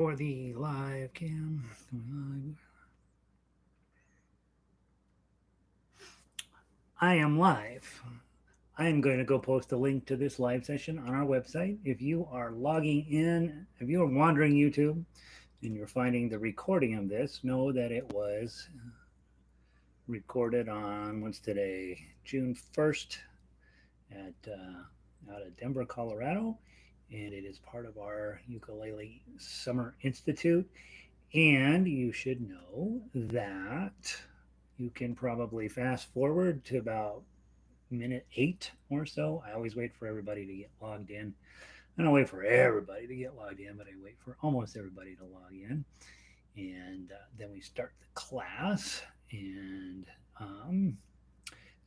for the live cam. Going live. I am live. I am going to go post a link to this live session on our website. If you are logging in, if you are wandering YouTube and you're finding the recording of this, know that it was recorded on, what's today, June 1st at out of Denver, Colorado. And it is part of our Ukulele Summer Institute. And you should know that you can probably fast forward to about minute 8 or so. I always wait for everybody to get logged in. I don't wait for everybody to get logged in, but I wait for almost everybody to log in. And then we start the class. And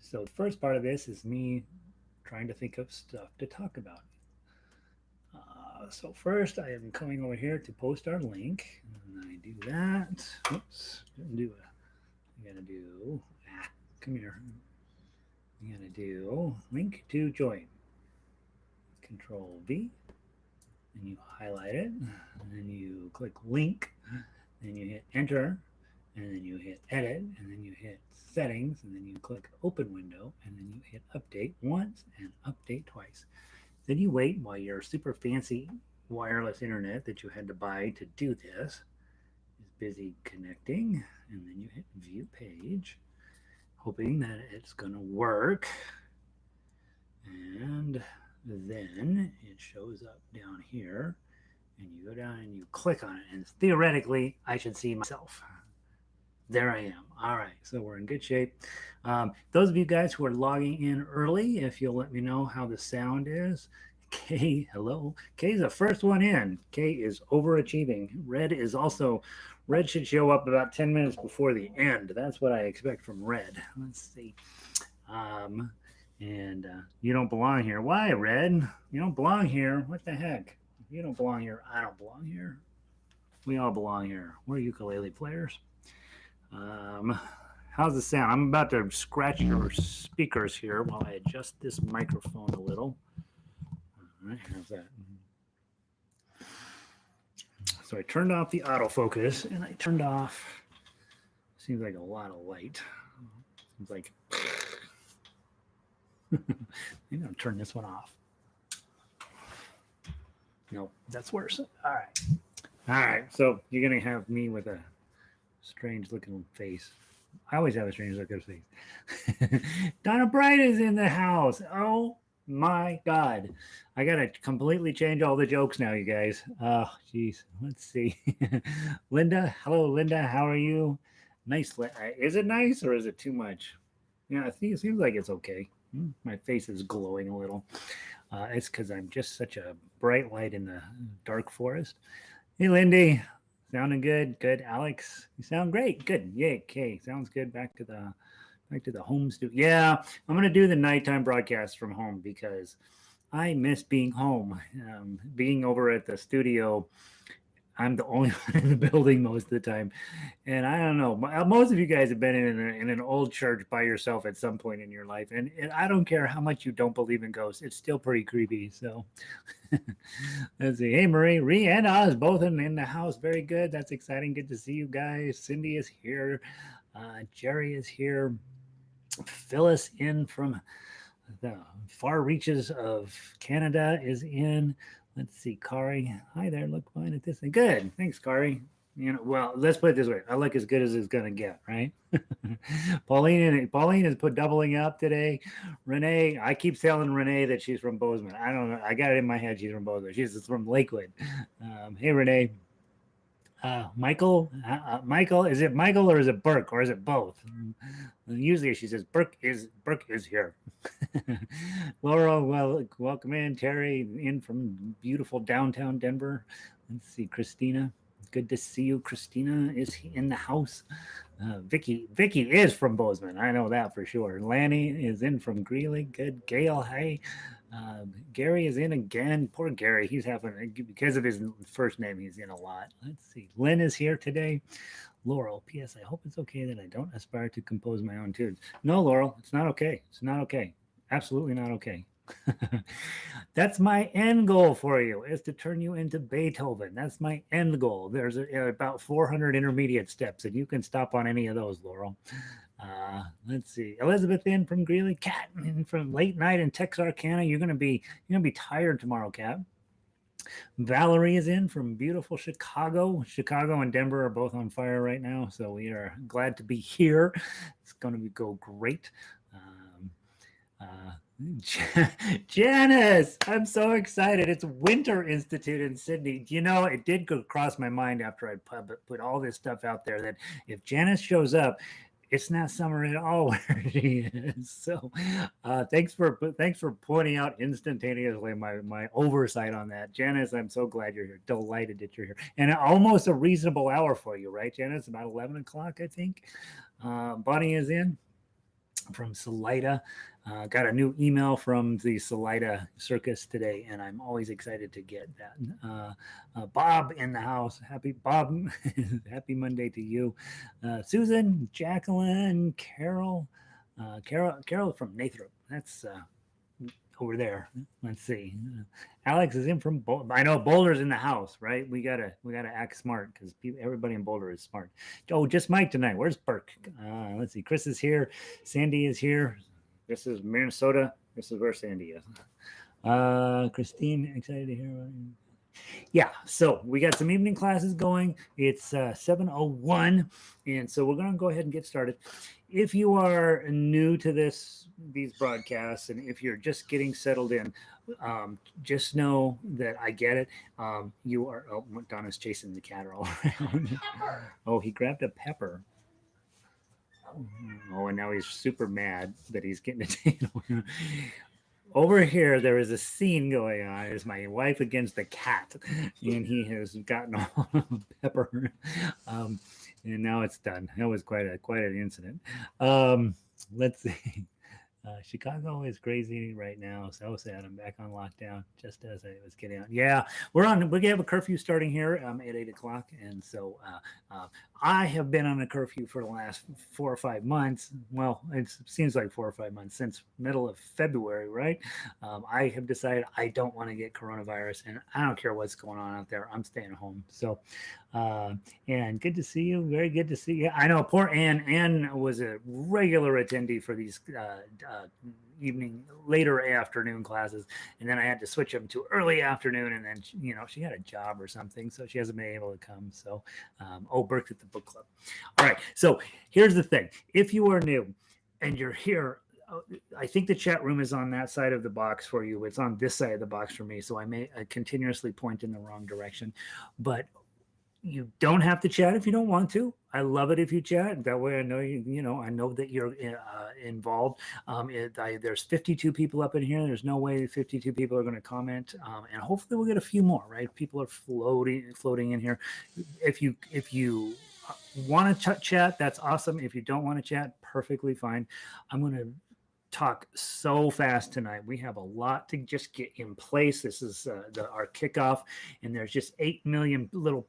so the first part of this is me trying to think of stuff to talk about. So first I am coming over here to post our link. And I do that. Oops, didn't do it. I gotta do, come here. You gotta do link to join. Control V, and you highlight it, and then you click link, and you hit enter, and then you hit edit, and then you hit settings, and then you click open window, and then you hit update once and update twice. Then you wait while your super fancy wireless internet that you had to buy to do this is busy connecting, and then you hit view page, hoping that it's going to work. And then it shows up down here, and you go down and you click on it, and theoretically I should see myself. There I am. All right, so we're in good shape. Those of you guys who are logging in early, if you'll let me know how the sound is. Kay, hello. Kay's the first one in. Kay is overachieving. Red should show up about 10 minutes before the end. That's what I expect from Red. Let's see. And you don't belong here. Why, Red? You don't belong here. What the heck? You don't belong here. I don't belong here. We all belong here. We're ukulele players. How's the sound? I'm about to scratch your speakers here while I adjust this microphone a little. All right, how's that? So I turned off the autofocus and I turned off, seems like a lot of light. Seems like, maybe I'll turn this one off. No, that's worse. All right, so you're going to have me with a strange looking face. I always have a strange looking face. Donna Bright is in the house. Oh my God. I got to completely change all the jokes now, you guys. Oh, geez. Let's see. Linda. Hello, Linda. How are you? Nice. Is it nice or is it too much? Yeah, I think it seems like it's okay. My face is glowing a little. It's because I'm just such a bright light in the dark forest. Hey, Lindy. Sounding good. Good. Alex, you sound great. Good. Yay. Okay. Sounds good. Back to the home studio. Yeah, I'm gonna do the nighttime broadcast from home because I miss being home. Being over at the studio, I'm the only one in the building most of the time, and I don't know. Most of you guys have been in an old church by yourself at some point in your life, and I don't care how much you don't believe in ghosts; it's still pretty creepy. So, let's see. Hey, Marie, and Oz, both in the house. Very good. That's exciting. Good to see you guys. Cindy is here. Jerry is here. Phyllis in from the far reaches of Canada is in. Let's see, Kari. Hi there. Look fine at this thing. Good. Thanks, Kari. You know, well, let's put it this way. I look as good as it's gonna get, right? Pauline is put doubling up today. Renee, I keep telling Renee that she's from Bozeman. I don't know. I got it in my head she's from Bozeman. She's from Lakewood. Hey, Renee. Michael, is it Michael or is it Burke or is it both? Usually she says Burke is here. Laura, well, welcome in. Terry in from beautiful downtown Denver. Let's see, Christina. Good to see you. Christina is in the house. Vicky is from Bozeman. I know that for sure. Lanny is in from Greeley. Good. Gail, hey. Gary is in again. Poor Gary. He's having, because of his first name, he's in a lot. Let's see. Lynn is here today. Laurel, P.S. I hope it's okay that I don't aspire to compose my own tunes. No, Laurel, it's not okay. It's not okay. Absolutely not okay. That's my end goal for you, is to turn you into Beethoven. That's my end goal. There's about 400 intermediate steps, and you can stop on any of those, Laurel. Let's see. Elizabeth in from Greeley, Cat in from Late Night in Texarkana. You're gonna be tired tomorrow, Cat. Valerie is in from beautiful Chicago. Chicago and Denver are both on fire right now, so we are glad to be here. It's going to go great. Janice, I'm so excited. It's Winter Institute in Sydney. Do you know, it did go across my mind after I put all this stuff out there that if Janice shows up, it's not summer at all where she is. So thanks for pointing out instantaneously my oversight on that. Janice, I'm so glad you're here. Delighted that you're here. And almost a reasonable hour for you, right, Janice? About 11 o'clock, I think. Bonnie is in from Salida. Got a new email from the Salida Circus today, and I'm always excited to get that. Bob in the house. Happy Bob. Happy Monday to you. Susan, Jacqueline, Carol. Carol from Nathrop. That's over there. Let's see. Alex is in from I know Boulder's in the house, right? We gotta act smart because everybody in Boulder is smart. Oh, just Mike tonight. Where's Burke? Let's see. Chris is here. Sandy is here. This is Minnesota. This is where Sandy is. Christine, excited to hear about you. Yeah, so we got some evening classes going. It's 7:01, and so we're going to go ahead and get started. If you are new to these broadcasts, and if you're just getting settled in, just know that I get it. You are. Oh, Donna's chasing the cat all around. Oh, he grabbed a pepper. Oh, and now he's super mad that he's getting a tail. Over here, there is a scene going on. It's my wife against the cat, and he has gotten all pepper, and now it's done. That was quite an incident. Let's see. Chicago is crazy right now. So sad. I'm back on lockdown just as I was getting out. Yeah, we have a curfew starting here at 8 o'clock. And so I have been on a curfew for the last 4 or 5 months. Well, it seems like 4 or 5 months since middle of February, right? I have decided I don't want to get coronavirus, and I don't care what's going on out there. I'm staying home. So, and good to see you. Very good to see you. I know poor Ann. Ann was a regular attendee for these evening, later afternoon classes, and then I had to switch them to early afternoon, and then she had a job or something, so she hasn't been able to come. So Burke's at the book club. All right, so here's the thing. If you are new and you're here, I think the chat room is on that side of the box for you. It's on this side of the box for me, so I may continuously point in the wrong direction, but you don't have to chat if you don't want to. I love it if you chat. That way I know I know that you're involved. There's 52 people up in here. There's no way 52 people are going to comment. And hopefully we'll get a few more, right? People are floating in here. If you want to chat, that's awesome. If you don't want to chat, perfectly fine. I'm going to talk so fast tonight. We have a lot to just get in place. This is our kickoff, and there's just 8 million little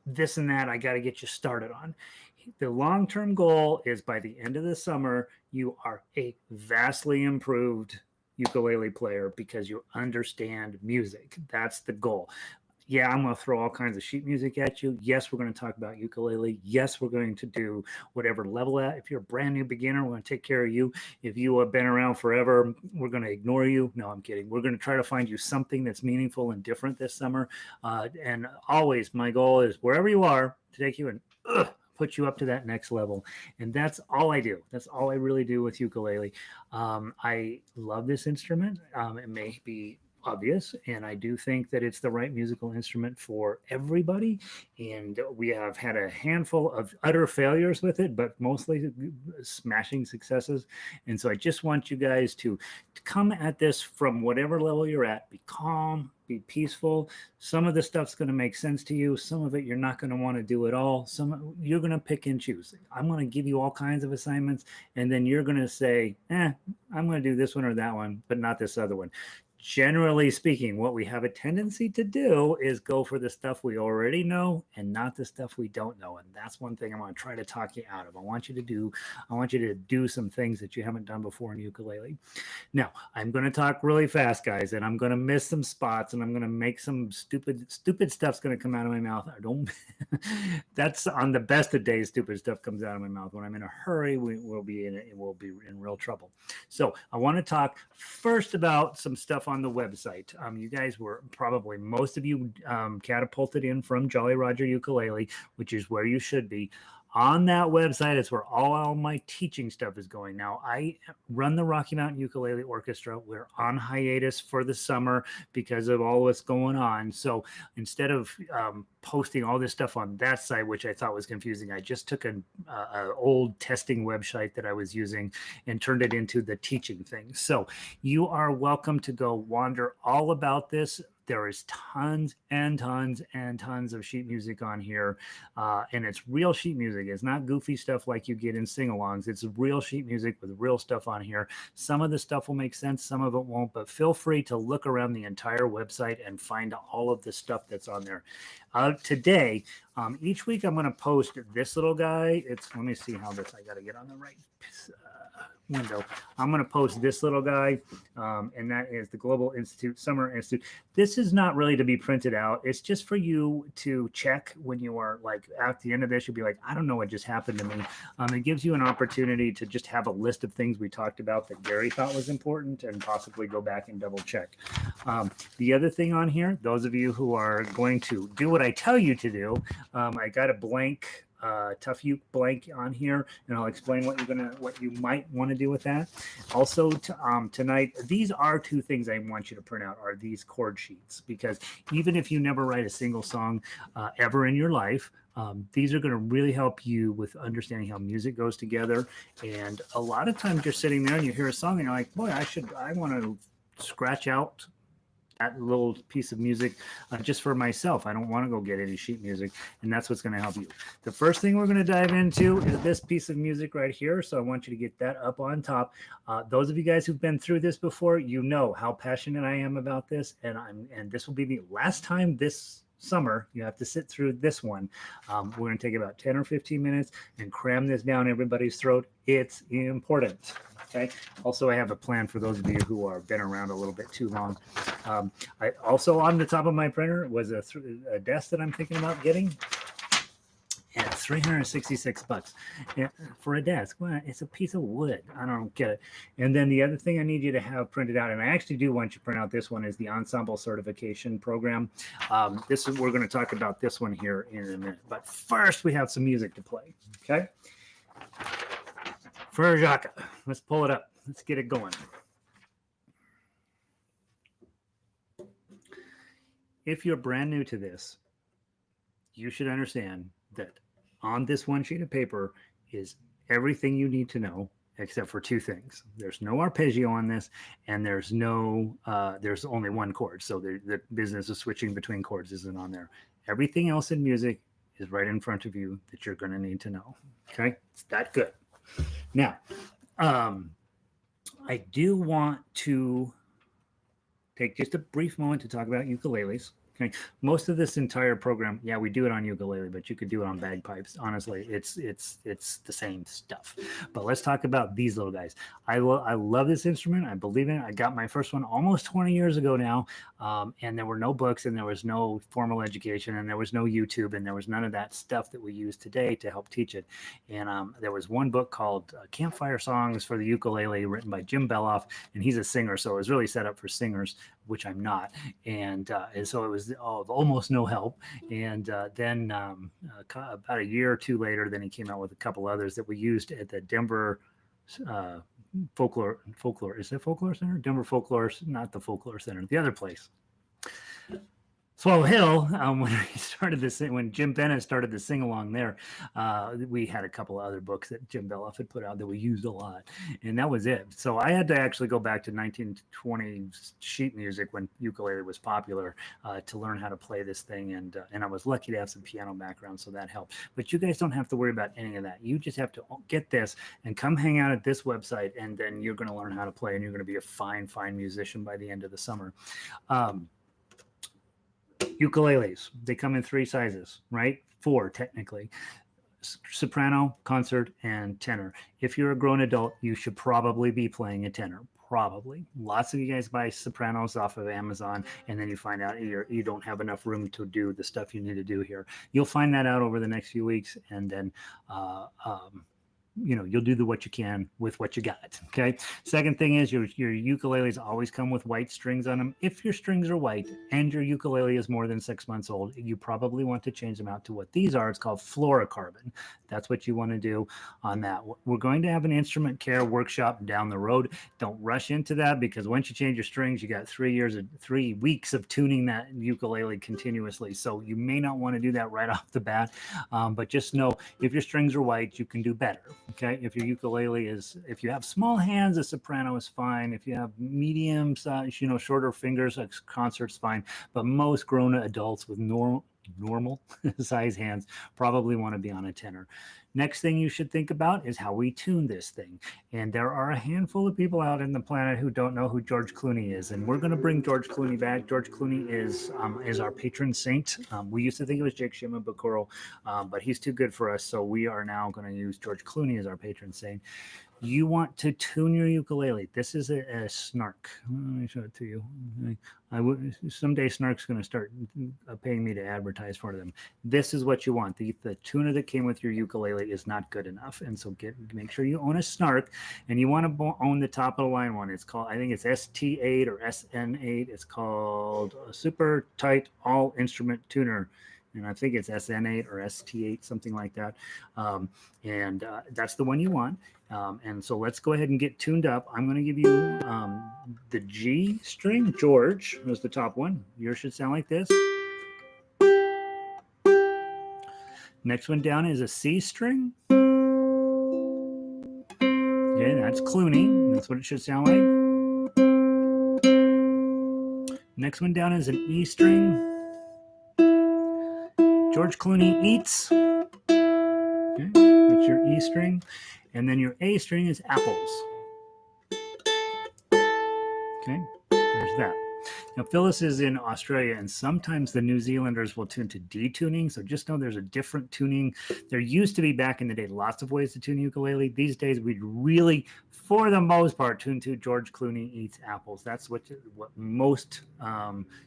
this and that I got to get you started on. The long-term goal is by the end of the summer, you are a vastly improved ukulele player because you understand music. That's the goal. Yeah, I'm going to throw all kinds of sheet music at you. Yes, we're going to talk about ukulele. Yes, we're going to do whatever level at. If you're a brand new beginner, we're going to take care of you. If you have been around forever, we're going to ignore you. No, I'm kidding. We're going to try to find you something that's meaningful and different this summer. And always, my goal is wherever you are to take you and put you up to that next level. And that's all I do. That's all I really do with ukulele. I love this instrument. It may be obvious, and I do think that it's the right musical instrument for everybody, and we have had a handful of utter failures with it, but mostly smashing successes. And so I just want you guys to come at this from whatever level you're at. Be calm, be peaceful. Some of the stuff's going to make sense to you. Some of it you're not going to want to do at all. Some you're going to pick and choose. I'm going to give you all kinds of assignments, and then you're going to say, I'm going to do this one or that one, but not this other one. generally speaking, what we have a tendency to do is go for the stuff we already know and not the stuff we don't know. And that's one thing I want to try to talk you out of. I want you to do some things that you haven't done before in ukulele. Now, I'm going to talk really fast, guys, and I'm going to miss some spots, and I'm going to make some stupid stuff's going to come out of my mouth. I don't. That's on the best of days. Stupid stuff comes out of my mouth. When I'm in a hurry, we'll be in real trouble. So I want to talk first about some stuff on the website. You guys were probably most of you catapulted in from Jolly Roger Ukulele, which is where you should be. On that website is where all my teaching stuff is going. Now, I run the Rocky Mountain Ukulele Orchestra. We're on hiatus for the summer because of all what's going on. So instead of posting all this stuff on that site, which I thought was confusing, I just took an old testing website that I was using and turned it into the teaching thing. So you are welcome to go wander all about this. There is tons and tons and tons of sheet music on here, and it's real sheet music. It's not goofy stuff like you get in sing-alongs. It's real sheet music with real stuff on here. Some of the stuff will make sense, some of it won't, but feel free to look around the entire website and find all of the stuff that's on there. Today, each week I'm going to post this little guy. Let me see how this, I got to get on the right window. I'm going to post this little guy, and that is the Global Institute Summer Institute. This is not really to be printed out. It's just for you to check when you are like at the end of this. You'll be like, I don't know what just happened to me. It gives you an opportunity to just have a list of things we talked about that Gary thought was important and possibly go back and double check. The other thing on here, those of you who are going to do what I tell you to do, I got a blank Tough Uke blank on here, and I'll explain what you might want to do with that. Also, tonight, these are two things I want you to print out, are these chord sheets, because even if you never write a single song ever in your life, these are going to really help you with understanding how music goes together. And a lot of times you're sitting there and you hear a song and you're like, boy, I want to scratch out that little piece of music just for myself. I don't want to go get any sheet music, and that's what's going to help you. The first thing we're going to dive into is this piece of music right here, so I want you to get that up on top. Those of you guys who've been through this before, you know how passionate I am about this, and this will be the last time this summer you have to sit through this one. We're going to take about 10 or 15 minutes and cram this down everybody's throat. It's important. Okay. Also, I have a plan for those of you who are been around a little bit too long. I also, on the top of my printer was a desk that I'm thinking about getting. And it's $366 for a desk. Well, it's a piece of wood. I don't get it. And then the other thing I need you to have printed out, and I actually do want you to print out this one, is the ensemble certification program. We're going to talk about this one here in a minute. But first, we have some music to play. Okay. For Jacques, let's pull it up. Let's get it going. If you're brand new to this, you should understand that on this one sheet of paper is everything you need to know, except for two things. There's no arpeggio on this, and there's only one chord. So the business of switching between chords isn't on there. Everything else in music is right in front of you that you're going to need to know. Okay. It's that good. Now, I do want to take just a brief moment to talk about ukuleles. Okay. Most of this entire program, yeah, we do it on ukulele, but you could do it on bagpipes. Honestly, it's the same stuff. But let's talk about these little guys. I love this instrument. I believe in it. I got my first one almost 20 years ago now, and there were no books, and there was no formal education, and there was no YouTube, and there was none of that stuff that we use today to help teach it. And there was one book called Campfire Songs for the Ukulele, written by Jim Beloff, and he's a singer, so it was really set up for singers, which I'm not. And so it was of almost no help. And then about a year or two later, then he came out with a couple others that we used at the Denver Folklore. Is it Folklore Center? Denver Folklore, not the Folklore Center, the other place. Swallow Hill, when we started this, when Jim Bennett started the sing along there, we had a couple of other books that Jim Beloff had put out that we used a lot, and that was it. So I had to actually go back to 1920 sheet music when ukulele was popular to learn how to play this thing, and I was lucky to have some piano background, so that helped. But you guys don't have to worry about any of that. You just have to get this and come hang out at this website, and then you're going to learn how to play, and you're going to be a fine musician by the end of the summer. Ukuleles, they come in 3 sizes, right? 4 technically: soprano, concert, and tenor. If you're a grown adult, you should probably be playing a tenor. Probably. Lots of you guys buy sopranos off of Amazon, and then you find out you don't have enough room to do the stuff you need to do here. You'll find that out over the next few weeks, and then you'll do what you can with what you got. Okay. Second thing is your ukuleles always come with white strings on them. If your strings are white and your ukulele is more than 6 months old, you probably want to change them out to what these are. It's called fluorocarbon. That's what you want to do on that. We're going to have an instrument care workshop down the road. Don't rush into that, because once you change your strings, you got 3 weeks of tuning that ukulele continuously. So you may not want to do that right off the bat. But just know, if your strings are white, you can do better. Okay, if your ukulele if you have small hands, a soprano is fine. If you have medium size, shorter fingers, a concert's fine. But most grown adults with normal size hands probably want to be on a tenor. Next thing you should think about is how we tune this thing. And there are a handful of people out in the planet who don't know who George Clooney is. And we're going to bring George Clooney back. George Clooney is our patron saint. We used to think it was Jake Shimabukuro, but he's too good for us. So we are now going to use George Clooney as our patron saint. You want to tune your ukulele. This is a snark. Let me show it to you. Someday Snark's going to start paying me to advertise for them. This is what you want. The tuner that came with your ukulele is not good enough, and so make sure you own a Snark, and you want to own the top of the line one. It's called, I think it's ST8 or SN8. It's called Super Tight All Instrument Tuner. And I think it's SN8 or ST8, something like that. And that's the one you want. And so let's go ahead and get tuned up. I'm going to give you the G string. George was the top one. Yours should sound like this. Next one down is a C string. Okay, that's Clooney. That's what it should sound like. Next one down is an E string. George Clooney eats. Okay, that's your E string. And then your A string is apples. Okay, there's that. Now, Phyllis is in Australia, and sometimes the New Zealanders will tune to D-tuning, so just know there's a different tuning. There used to be, back in the day, lots of ways to tune ukulele. These days, we'd really, for the most part, tune to George Clooney eats apples. That's what most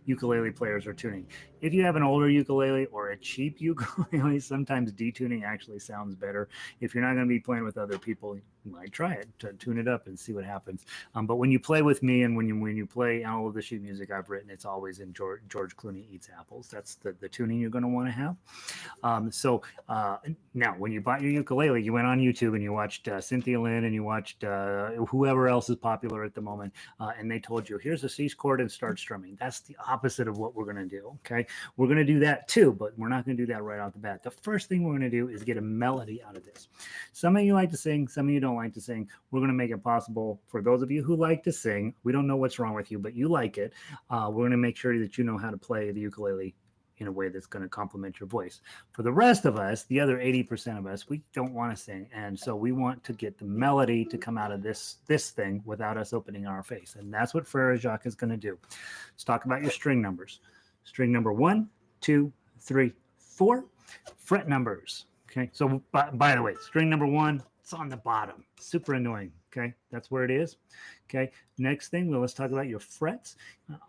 ukulele players are tuning. If you have an older ukulele or a cheap ukulele, sometimes D-tuning actually sounds better. If you're not going to be playing with other people, you might try it to tune it up and see what happens. But when you play with me, and when you play all of the sheet music I've written, it's always in George Clooney eats apples. That's the tuning you're going to want to have. Now, when you bought your ukulele, you went on YouTube and you watched Cynthia Lynn, and you watched whoever else is popular at the moment, and they told you, here's a C chord and start strumming. That's the opposite of what we're going to do. Okay, we're going to do that too, but we're not going to do that right off the bat. The first thing we're going to do is get a melody out of this. Some of you like to sing, some of you don't like to sing. We're going to make it possible for those of you who like to sing. We don't know what's wrong with you, but you like it. We're going to make sure that you know how to play the ukulele in a way that's going to complement your voice. For the rest of us, the other 80% of us, we don't want to sing. And so we want to get the melody to come out of this thing without us opening our face. And that's what Frere Jacques is going to do. Let's talk about your string numbers. String number 1, 2, 3, 4. Fret numbers. Okay. So by the way, string number 1, it's on the bottom. Super annoying. Okay. That's where it is. Okay. Next thing, let's talk about your frets.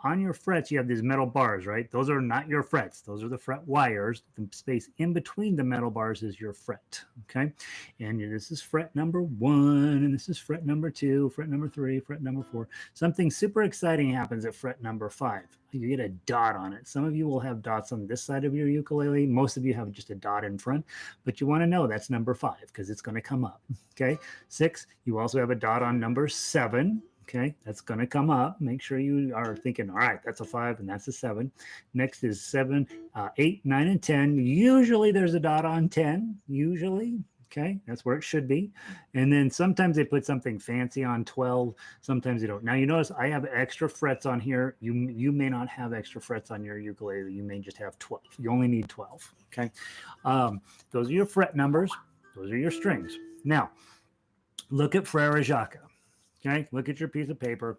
On your frets, you have these metal bars, right? Those are not your frets. Those are the fret wires. The space in between the metal bars is your fret. Okay. And this is fret number 1, and this is fret number 2, fret number 3, fret number 4. Something super exciting happens at fret number 5. You get a dot on it. Some of you will have dots on this side of your ukulele. Most of you have just a dot in front, but you want to know that's number 5 because it's going to come up. Okay. 6, you also have a dot on number 7. Okay, that's going to come up. Make sure you are thinking, all right, that's a 5 and that's a 7. Next is 7, 8, 9, and 10. Usually there's a dot on 10, usually. Okay, that's where it should be. And then sometimes they put something fancy on 12. Sometimes they don't. Now you notice I have extra frets on here. You may not have extra frets on your ukulele. You may just have 12. You only need 12. Okay, those are your fret numbers. Those are your strings. Now look at Frere Jacques. Okay, look at your piece of paper.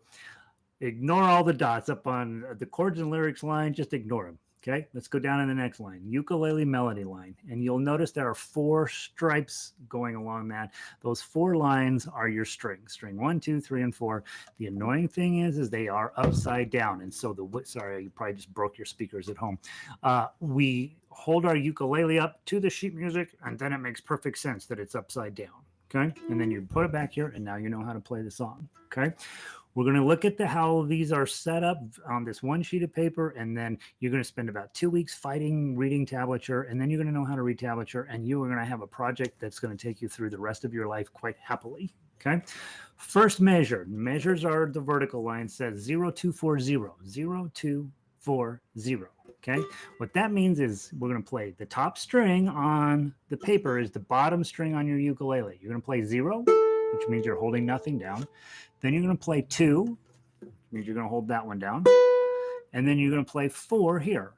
Ignore all the dots up on the chords and lyrics line. Just ignore them. Okay, let's go down to the next line, ukulele melody line. And you'll notice there are 4 stripes going along that. Those 4 lines are your strings, string 1, 2, 3, and 4. The annoying thing is they are upside down. And so sorry, you probably just broke your speakers at home. We hold our ukulele up to the sheet music, and then it makes perfect sense that it's upside down. Okay, and then you put it back here, and now you know how to play the song. Okay, we're going to look at how these are set up on this one sheet of paper, and then you're going to spend about 2 weeks fighting reading tablature, and then you're going to know how to read tablature, and you are going to have a project that's going to take you through the rest of your life quite happily. Okay, first measure. Measures are the vertical line says 0240, 0240. Okay, what that means is we're going to play the top string on the paper is the bottom string on your ukulele. You're going to play 0, which means you're holding nothing down. Then you're going to play 2, which means you're going to hold that one down. And then you're going to play 4 here.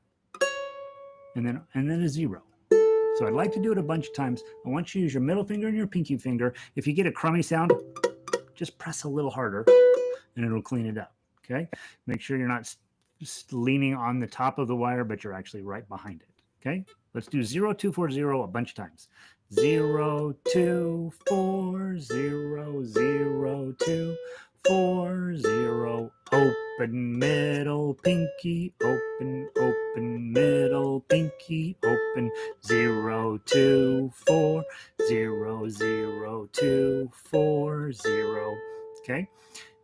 And then a 0. So I'd like to do it a bunch of times. I want you to use your middle finger and your pinky finger. If you get a crummy sound, just press a little harder and it'll clean it up. Okay, make sure you're not leaning on the top of the wire, but you're actually right behind it. Okay, let's do 0240 a bunch of times. 0240, open middle pinky, open middle pinky, open 0240. Okay,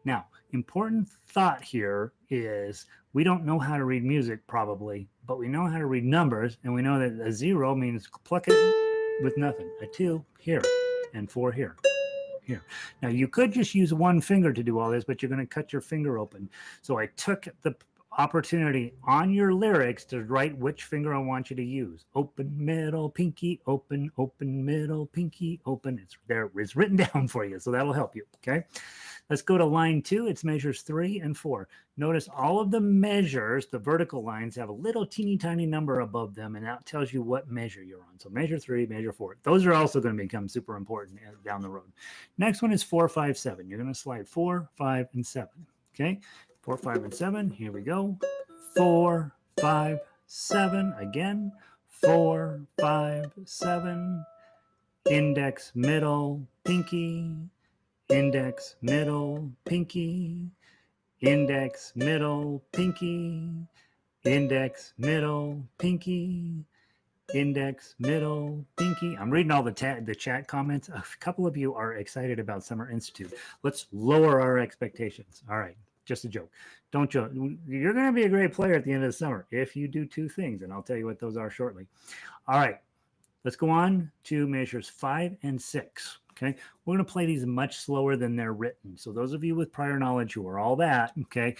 now important thought here is we don't know how to read music probably, but we know how to read numbers, and we know that a 0 means pluck it with nothing. A 2 here and 4 here. Now you could just use one finger to do all this, but you're going to cut your finger open. So I took the opportunity on your lyrics to write which finger I want you to use. Open middle pinky, open middle pinky, open. It's there. It's written down for you, so that'll help you. Okay, let's go to line 2. It's measures 3 and 4. Notice all of the measures, the vertical lines, have a little teeny tiny number above them, and that tells you what measure you're on. So measure 3, measure 4. Those are also going to become super important down the road. Next one is 4, 5, 7. You're going to slide 4, 5, and 7. Okay, 4, 5, and 7. Here we go. 4, 5, 7. Again. 4, 5, 7. Index, middle, pinky. Index, middle, pinky. Index, middle, pinky. Index, middle, pinky. Index, middle, pinky. I'm reading all the chat comments. A couple of you are excited about Summer Institute. Let's lower our expectations. All right, just a joke. Don't joke. You're going to be a great player at the end of the summer if you do 2 things, and I'll tell you what those are shortly. All right, let's go on to measures 5 and 6. Okay, we're going to play these much slower than they're written. So those of you with prior knowledge who are all that, okay,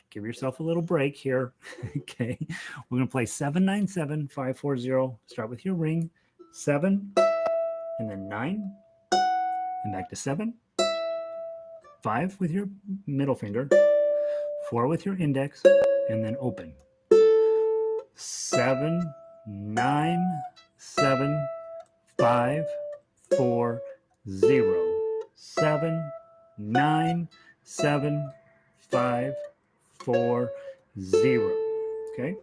give yourself a little break here. Okay, we're going to play 7, 9, 7, 5, 4, 0. Start with your ring. 7, and then 9, and back to 7. 5 with your middle finger. 4 with your index, and then open. 7, 9, 7, 5, 4, 0. 7, 9, 7, 5, 4, 0. Okay.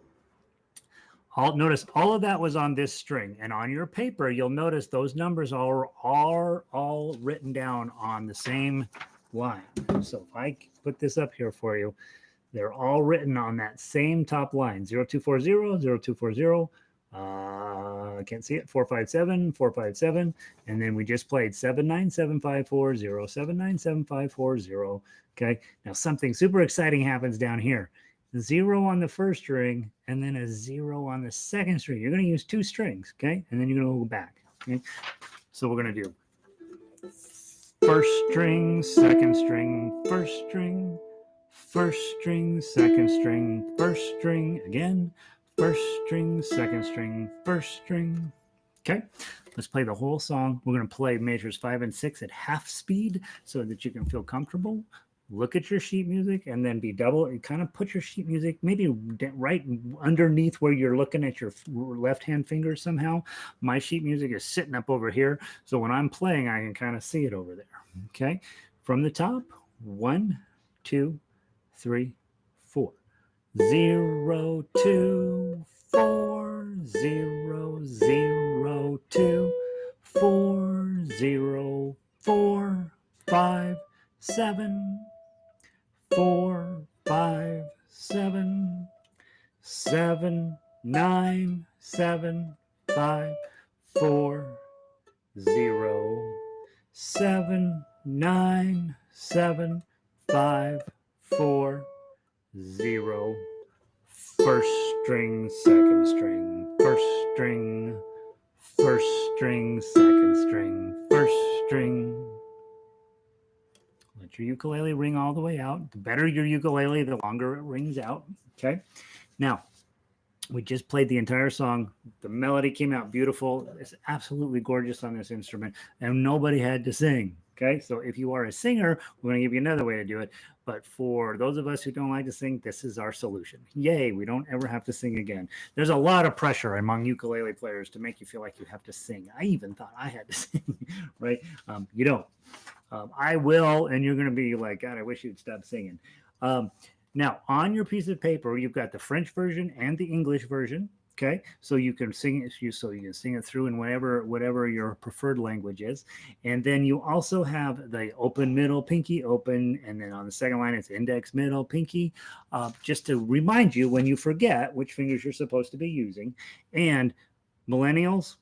Notice all of that was on this string, and on your paper, you'll notice those numbers are all written down on the same line. So if I put this up here for you, they're all written on that same top line. 0240, 0240. I can't see it. 457, 457, and then we just played 79754, 79754. Okay, now something super exciting happens down here. 0 on the first string, and then a 0 on the second string. You're going to use 2 strings, okay, and then you're going to go back. Okay, so we're going to do first string, second string, first string, first string, second string, first string, again, first string, second string, first string. Okay, let's play the whole song. We're going to play measures 5 and 6 at half speed so that you can feel comfortable. Look at your sheet music and then be double and kind of put your sheet music maybe right underneath where you're looking at your left hand finger somehow. My sheet music is sitting up over here, so when I'm playing I can kind of see it over there. Okay, from the top, 1 2 3 4 0 2 4 0 0 2 4 0 4 5 7 4 5 7 7 9 7 5 4 0 7 9 7 5 4 0 first string, second string, first string, first string, second string, first string. Let your ukulele ring all the way out. The better your ukulele, the longer it rings out. Okay. Now, we just played the entire song. The melody came out beautiful. It's absolutely gorgeous on this instrument, and nobody had to sing. Okay, so if you are a singer, we're going to give you another way to do it. But for those of us who don't like to sing, this is our solution. Yay, we don't ever have to sing again. There's a lot of pressure among ukulele players to make you feel like you have to sing. I even thought I had to sing, right? You don't. I will, and you're going to be like, God, I wish you'd stop singing. Now, on your piece of paper, you've got the French version and the English version. Okay, so you can sing it. So you can sing it through in whatever your preferred language is, and then you also have the open, middle, pinky, open, and then on the second line it's index, middle, pinky, just to remind you when you forget which fingers you're supposed to be using. And millennials,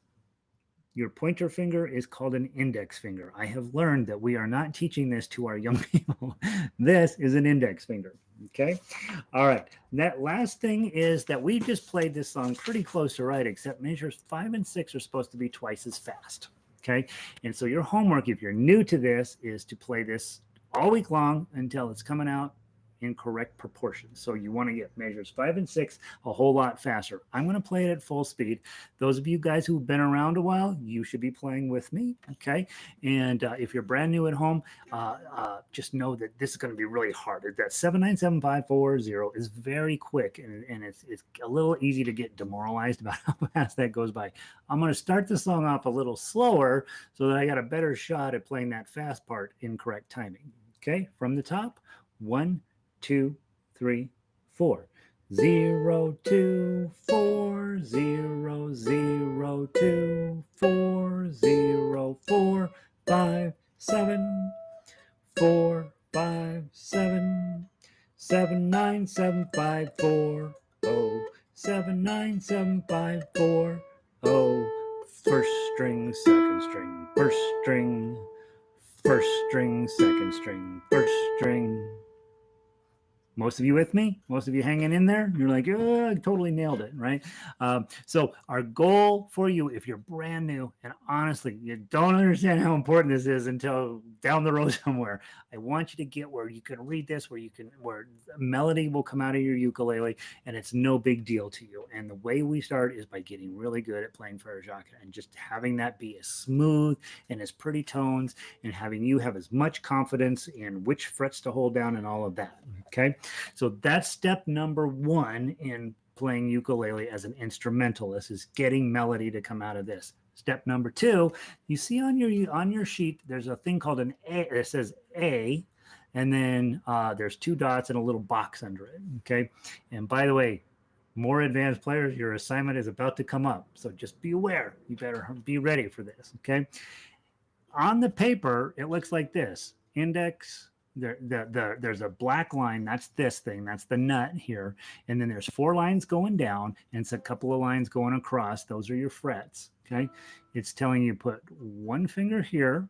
your pointer finger is called an index finger. I have learned that we are not teaching this to our young people. This is an index finger. Okay. All right. That last thing is that we just played this song pretty close to right, except measures 5 and 6 are supposed to be twice as fast. Okay. And so your homework, if you're new to this, is to play this all week long until it's coming out in correct proportions. So you want to get measures 5 and 6 a whole lot faster. I'm going to play it at full speed. Those of you guys who've been around a while, you should be playing with me. Okay. And if you're brand new at home, just know that this is going to be really hard. That 797-540 is very quick, and it's a little easy to get demoralized about how fast that goes by. I'm going to start the song off a little slower so that I got a better shot at playing that fast part in correct timing. Okay. From the top, 1 2 3 4 0 2 4 0 0 2 4 0 4 5 7 4 5 7 7 9 7 5 4 0 7 9 7 5 4 0 first string, second string, first string, first string, second string, first string. Most of you with me? Most of you hanging in there? You're like, oh, I totally nailed it, right? So our goal for you, if you're brand new, and honestly, you don't understand how important this is until down the road somewhere, I want you to get where you can read this, where melody will come out of your ukulele, and it's no big deal to you. And the way we start is by getting really good at playing Farajaka and just having that be as smooth and as pretty tones, and having you have as much confidence in which frets to hold down and all of that. Okay. So that's step number 1 in playing ukulele as an instrumentalist, is getting melody to come out of this. Step number 2, you see on your sheet, there's a thing called an A. It says A, and then there's 2 dots and a little box under it. Okay. And by the way, more advanced players, your assignment is about to come up. So just be aware. You better be ready for this. Okay. On the paper, it looks like this: index. There's a black line. That's this thing. That's the nut here. And then there's 4 lines going down, and it's a couple of lines going across. Those are your frets. Okay. It's telling you put 1 finger here.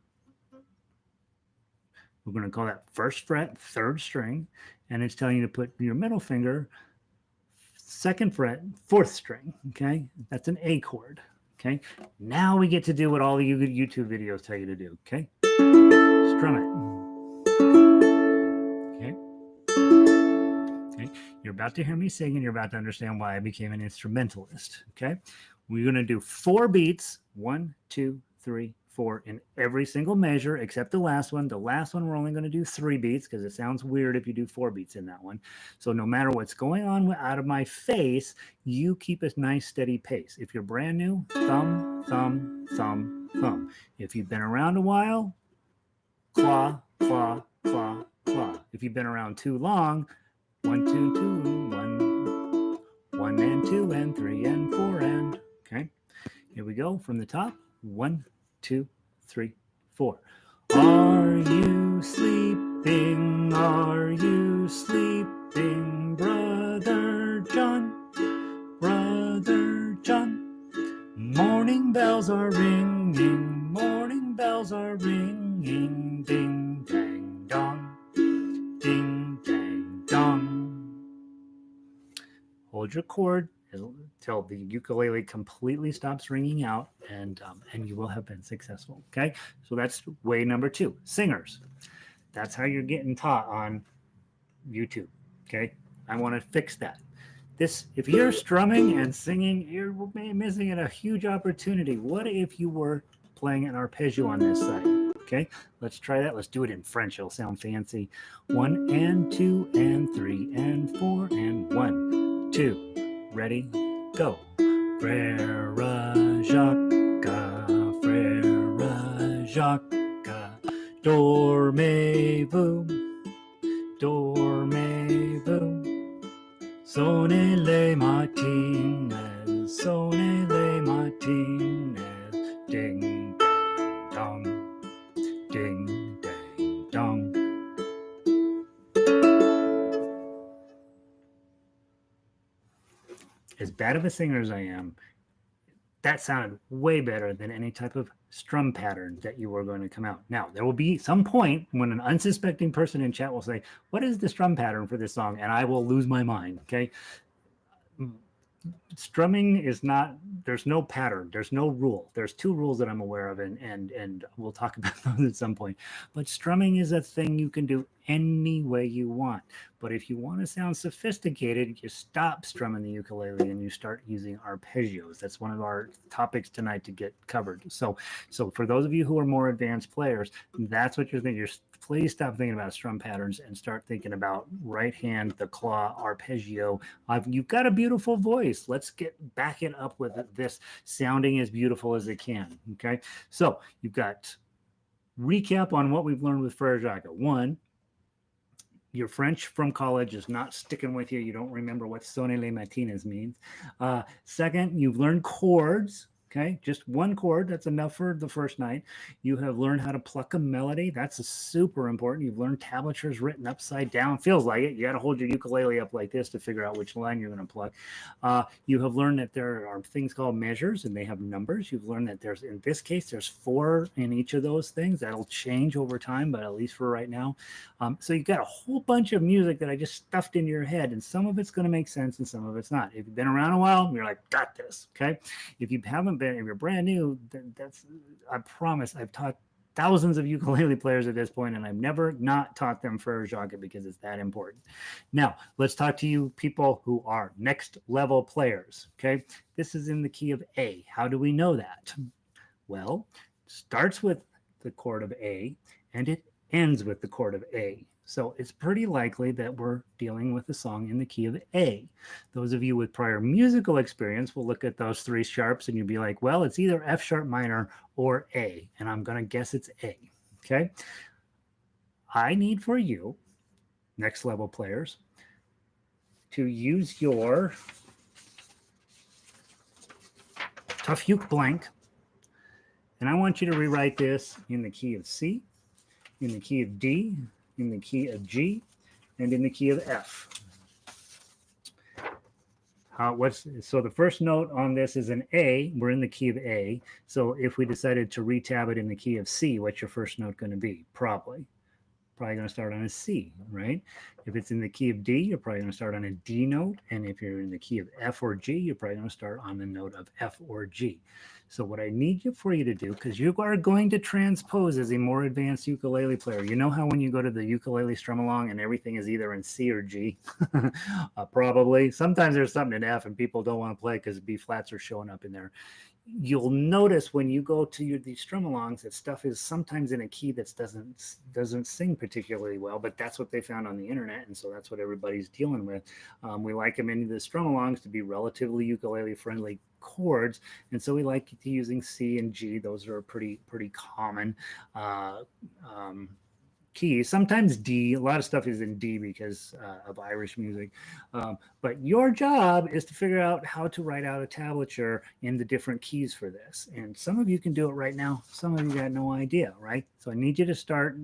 We're going to call that first fret, 3rd string. And it's telling you to put your middle finger, 2nd fret, 4th string. Okay. That's an A chord. Okay. Now we get to do what all the YouTube videos tell you to do. Okay. So Strum it. Okay. Okay. You're about to hear me sing, and you're about to understand why I became an instrumentalist. Okay. We're going to do 4 beats. 1, 2, 3, 4 in every single measure except the last one. The last one, we're only going to do 3 beats because it sounds weird if you do 4 beats in that one. So no matter what's going on out of my face, you keep a nice steady pace. If you're brand new, thumb, thumb, thumb, thumb. If you've been around a while, claw, claw, claw, claw. If you've been around too long, 1, 2, 2, 1, 1 and 2 and 3 and 4 and, okay. Here we go from the top. 1, 2, 3, 4. Are you sleeping? Are you sleeping, Brother John? Brother John. Morning bells are ringing. Morning bells are ringing. Ding, dang, dong. Ding, dang, dong. Hold your chord until the ukulele completely stops ringing out, and you will have been successful. Okay, so that's way number 2. Singers, that's how you're getting taught on YouTube. Okay, I want to fix that. If you're strumming and singing, you're missing a huge opportunity. What if you were playing an arpeggio on this side? Okay, let's try that. Let's do it in French. It'll sound fancy. 1 and 2 and 3 and 4 and 1, 2. Ready? Go. Frère Jacques, Frère Jacques, dormez-vous, dormez-vous. Sonnez les matines, sonnez les matines, ding, dang, dong, ding, dang, dong. As bad of a singer as I am, that sounded way better than any type of strum pattern that you were going to come out. Now, there will be some point when an unsuspecting person in chat will say, what is the strum pattern for this song? And I will lose my mind, okay? Strumming is not, there's no pattern, there's no rule. There's 2 rules that I'm aware of, and we'll talk about those at some point. But strumming is a thing you can do any way you want. But if you want to sound sophisticated, you stop strumming the ukulele and you start using arpeggios. That's one of our topics tonight to get covered. So for those of you who are more advanced players, that's what you're thinking. Please stop thinking about strum patterns and start thinking about right hand, the claw, arpeggio. You've got a beautiful voice. Let's back it up with this sounding as beautiful as it can. Okay, so you've got recap on what we've learned with Frère Jacques. 1, your French from college is not sticking with you. You don't remember what Sonnez les matines means. 2nd, you've learned chords. Okay, just 1 chord. That's enough for the first night. You have learned how to pluck a melody. That's super important. You've learned tablatures written upside down. Feels like it. You got to hold your ukulele up like this to figure out which line you're going to pluck. You have learned that there are things called measures, and they have numbers. You've learned that in this case, there's 4 in each of those things. That'll change over time, but at least for right now. So you've got a whole bunch of music that I just stuffed into your head, and some of it's going to make sense and some of it's not. If you've been around a while, you're like, got this. Okay. If you haven't been, if you're brand new, I promise I've taught thousands of ukulele players at this point, and I've never not taught them Frère Jacques because it's that important. Now, let's talk to you people who are next level players. Okay. This is in the key of A. How do we know that? Well, it starts with the chord of A and it ends with the chord of A. So it's pretty likely that we're dealing with a song in the key of A. Those of you with prior musical experience will look at those 3 sharps and you'll be like, well, it's either F sharp minor or A. And I'm going to guess it's A. Okay. I need for you, next level players, to use your Tough Uke blank. And I want you to rewrite this in the key of C, in the key of D, in the key of G, and in the key of F. So the first note on this is an A. We're in the key of A. So if we decided to retab it in the key of C, what's your first note going to be? Probably going to start on a C, right? If it's in the key of D, you're probably going to start on a D note. And if you're in the key of F or G, you're probably going to start on the note of F or G. So what I need for you to do, because you are going to transpose as a more advanced ukulele player. You know how when you go to the ukulele strum along and everything is either in C or G? Probably. Sometimes there's something in F and people don't want to play because B flats are showing up in there. You'll notice when you go to these strum alongs that stuff is sometimes in a key that doesn't sing particularly well, but that's what they found on the internet, and so that's what everybody's dealing with. We like them in the strum alongs to be relatively ukulele friendly chords, and so we like using C and G. Those are pretty common. Uh, um, Keys. Sometimes D. A lot of stuff is in D because of Irish music. But your job is to figure out how to write out a tablature in the different keys for this. And some of you can do it right now. Some of you got no idea, right? So I need you to start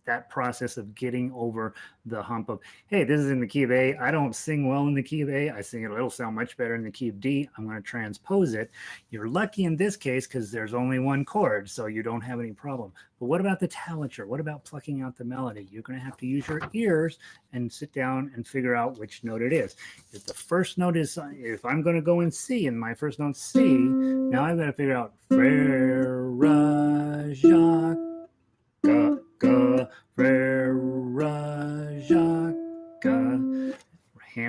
that process of getting over the hump of, hey, this is in the key of A. I don't sing well in the key of A. I sing it'll sound much better in the key of D. I'm going to transpose it. You're lucky in this case because there's only one chord, so you don't have any problem. But what about the tablature? What about plucking out the melody? You're going to have to use your ears and sit down and figure out which note it is. If the first note is, if I'm going to go in C and my first note's C, now I've got to figure out Frere, Jacques, ga, Frere, Jacques,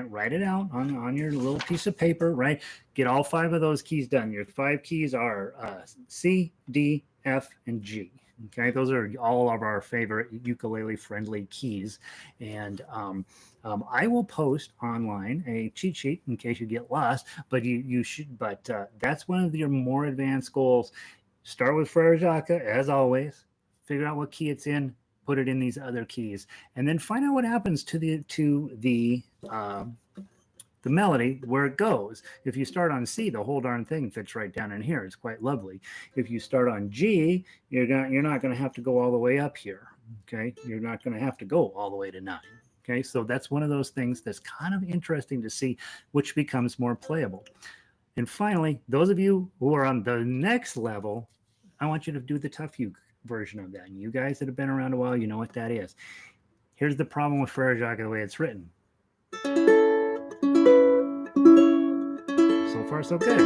write it out on your little piece of paper, right? Get all 5 of those keys done. Your 5 keys are C, D, F, and G. Okay, those are all of our favorite ukulele-friendly keys. And I will post online a cheat sheet in case you get lost. But you should. But that's one of your more advanced goals. Start with Frere Jacques, as always. Figure out what key it's in. Put it in these other keys, and then find out what happens to the melody where it goes. If you start on C, the whole darn thing fits right down in here. It's quite lovely. If you start on G, you're not going to have to go all the way up here. Okay, you're not going to have to go all the way to 9. Okay, so that's one of those things that's kind of interesting to see, which becomes more playable. And finally, those of you who are on the next level, I want you to do the tough uke version of that. And you guys that have been around a while, you know what that is. Here's the problem with Frere Jacques the way it's written. So far, so good.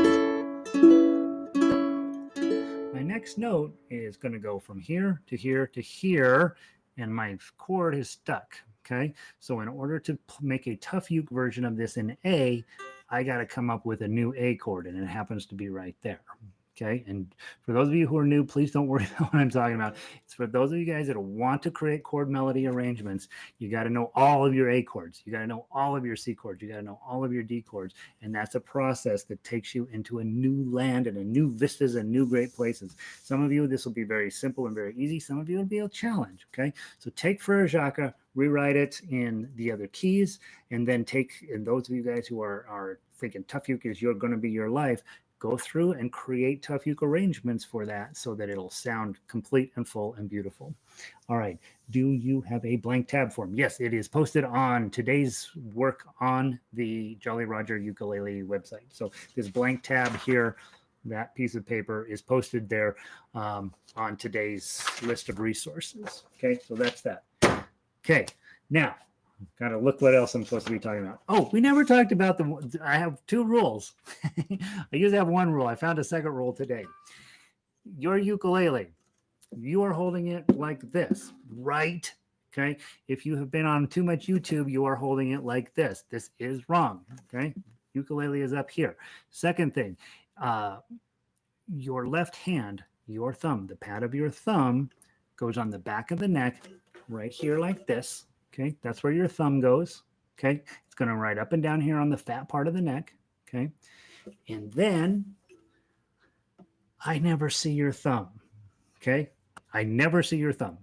My next note is going to go from here to here to here, and my chord is stuck. Okay, so in order to make a tough uke version of this in A, I got to come up with a new A chord, and it happens to be right there. Okay, and for those of you who are new, please don't worry about what I'm talking about. It's for those of you guys that want to create chord melody arrangements. You got to know all of your A chords. You got to know all of your C chords. You got to know all of your D chords. And that's a process that takes you into a new land and a new vistas and new great places. Some of you, this will be very simple and very easy. Some of you, it'll be a challenge. Okay, so take Frere Jacques, rewrite it in the other keys, and then and those of you guys who are thinking tough uke is going to be your life, go through and create tough uke arrangements for that so that it'll sound complete and full and beautiful. All right. Do you have a blank tab form? Yes, it is posted on today's work on the Jolly Roger Ukulele website. So this blank tab here, that piece of paper is posted there on today's list of resources. Okay, so that's that. Okay, now gotta look what else I'm supposed to be talking about. Oh, we never talked about I have 2 rules. I usually have 1 rule. I found a second rule today. Your ukulele, you are holding it like this, right? Okay. If you have been on too much YouTube, you are holding it like this. This is wrong. Okay. Ukulele is up here. Second thing, your left hand, your thumb, the pad of your thumb goes on the back of the neck right here like this. Okay, that's where your thumb goes. Okay, it's going to ride up and down here on the fat part of the neck. Okay, and then I never see your thumb. Okay, I never see your thumb.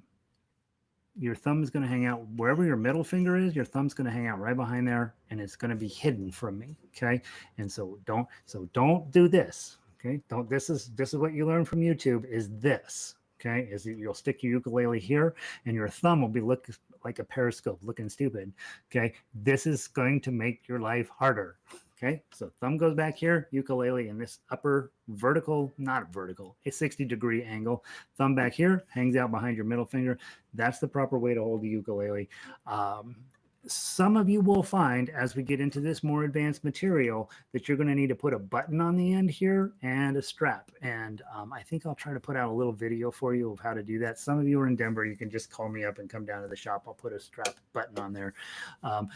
Your thumb is going to hang out wherever your middle finger is. Your thumb's going to hang out right behind there, and it's going to be hidden from me. Okay, and so don't do this. Okay, don't. This is what you learn from YouTube. Is this? Okay, is you'll stick your ukulele here, and your thumb will be like a periscope, looking stupid. Okay, this is going to make your life harder. Okay, so thumb goes back here, ukulele in this upper vertical, not vertical, a 60-degree angle. Thumb back here, hangs out behind your middle finger. That's the proper way to hold the ukulele. some of you will find as we get into this more advanced material that you're going to need to put a button on the end here and a strap. And I think I'll try to put out a little video for you of how to do that. Some of you are in Denver, you can just call me up and come down to the shop. I'll put a strap button on there. Um,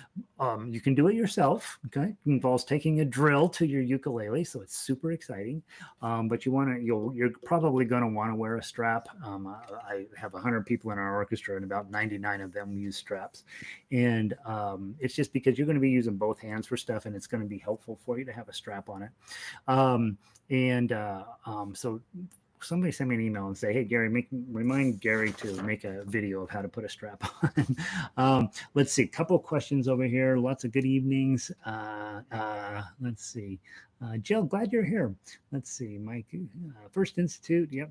you can do it yourself. Okay, it involves taking a drill to your ukulele, so it's super exciting. But you're probably going to want to wear a strap. I have 100 people in our orchestra, and about 99 of them use straps. And it's just because you're going to be using both hands for stuff, and it's going to be helpful for you to have a strap on it. So somebody send me an email and say, hey, Gary, remind Gary to make a video of how to put a strap on. Let's see, a couple of questions over here. Lots of good evenings. Let's see. Jill, glad you're here. Let's see, Mike, First Institute. Yep.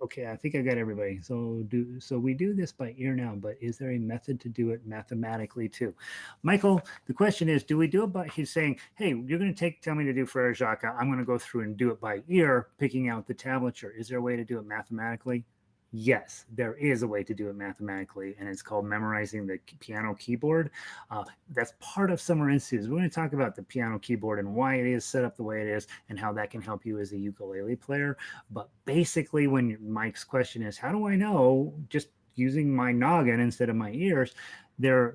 Okay, I think I got everybody. So we do this by ear now, but is there a method to do it mathematically too? Michael, the question is, do we do it by, he's saying, hey, you're going to tell me to do Frere Jacques. I'm going to go through and do it by ear, picking out the tablature. Is there a way to do it mathematically? Yes, there is a way to do it mathematically, and it's called memorizing the piano keyboard. That's part of Summer Institute. We're going to talk about the piano keyboard and why it is set up the way it is and how that can help you as a ukulele player. But basically, when Mike's question is, how do I know, just using my noggin instead of my ears,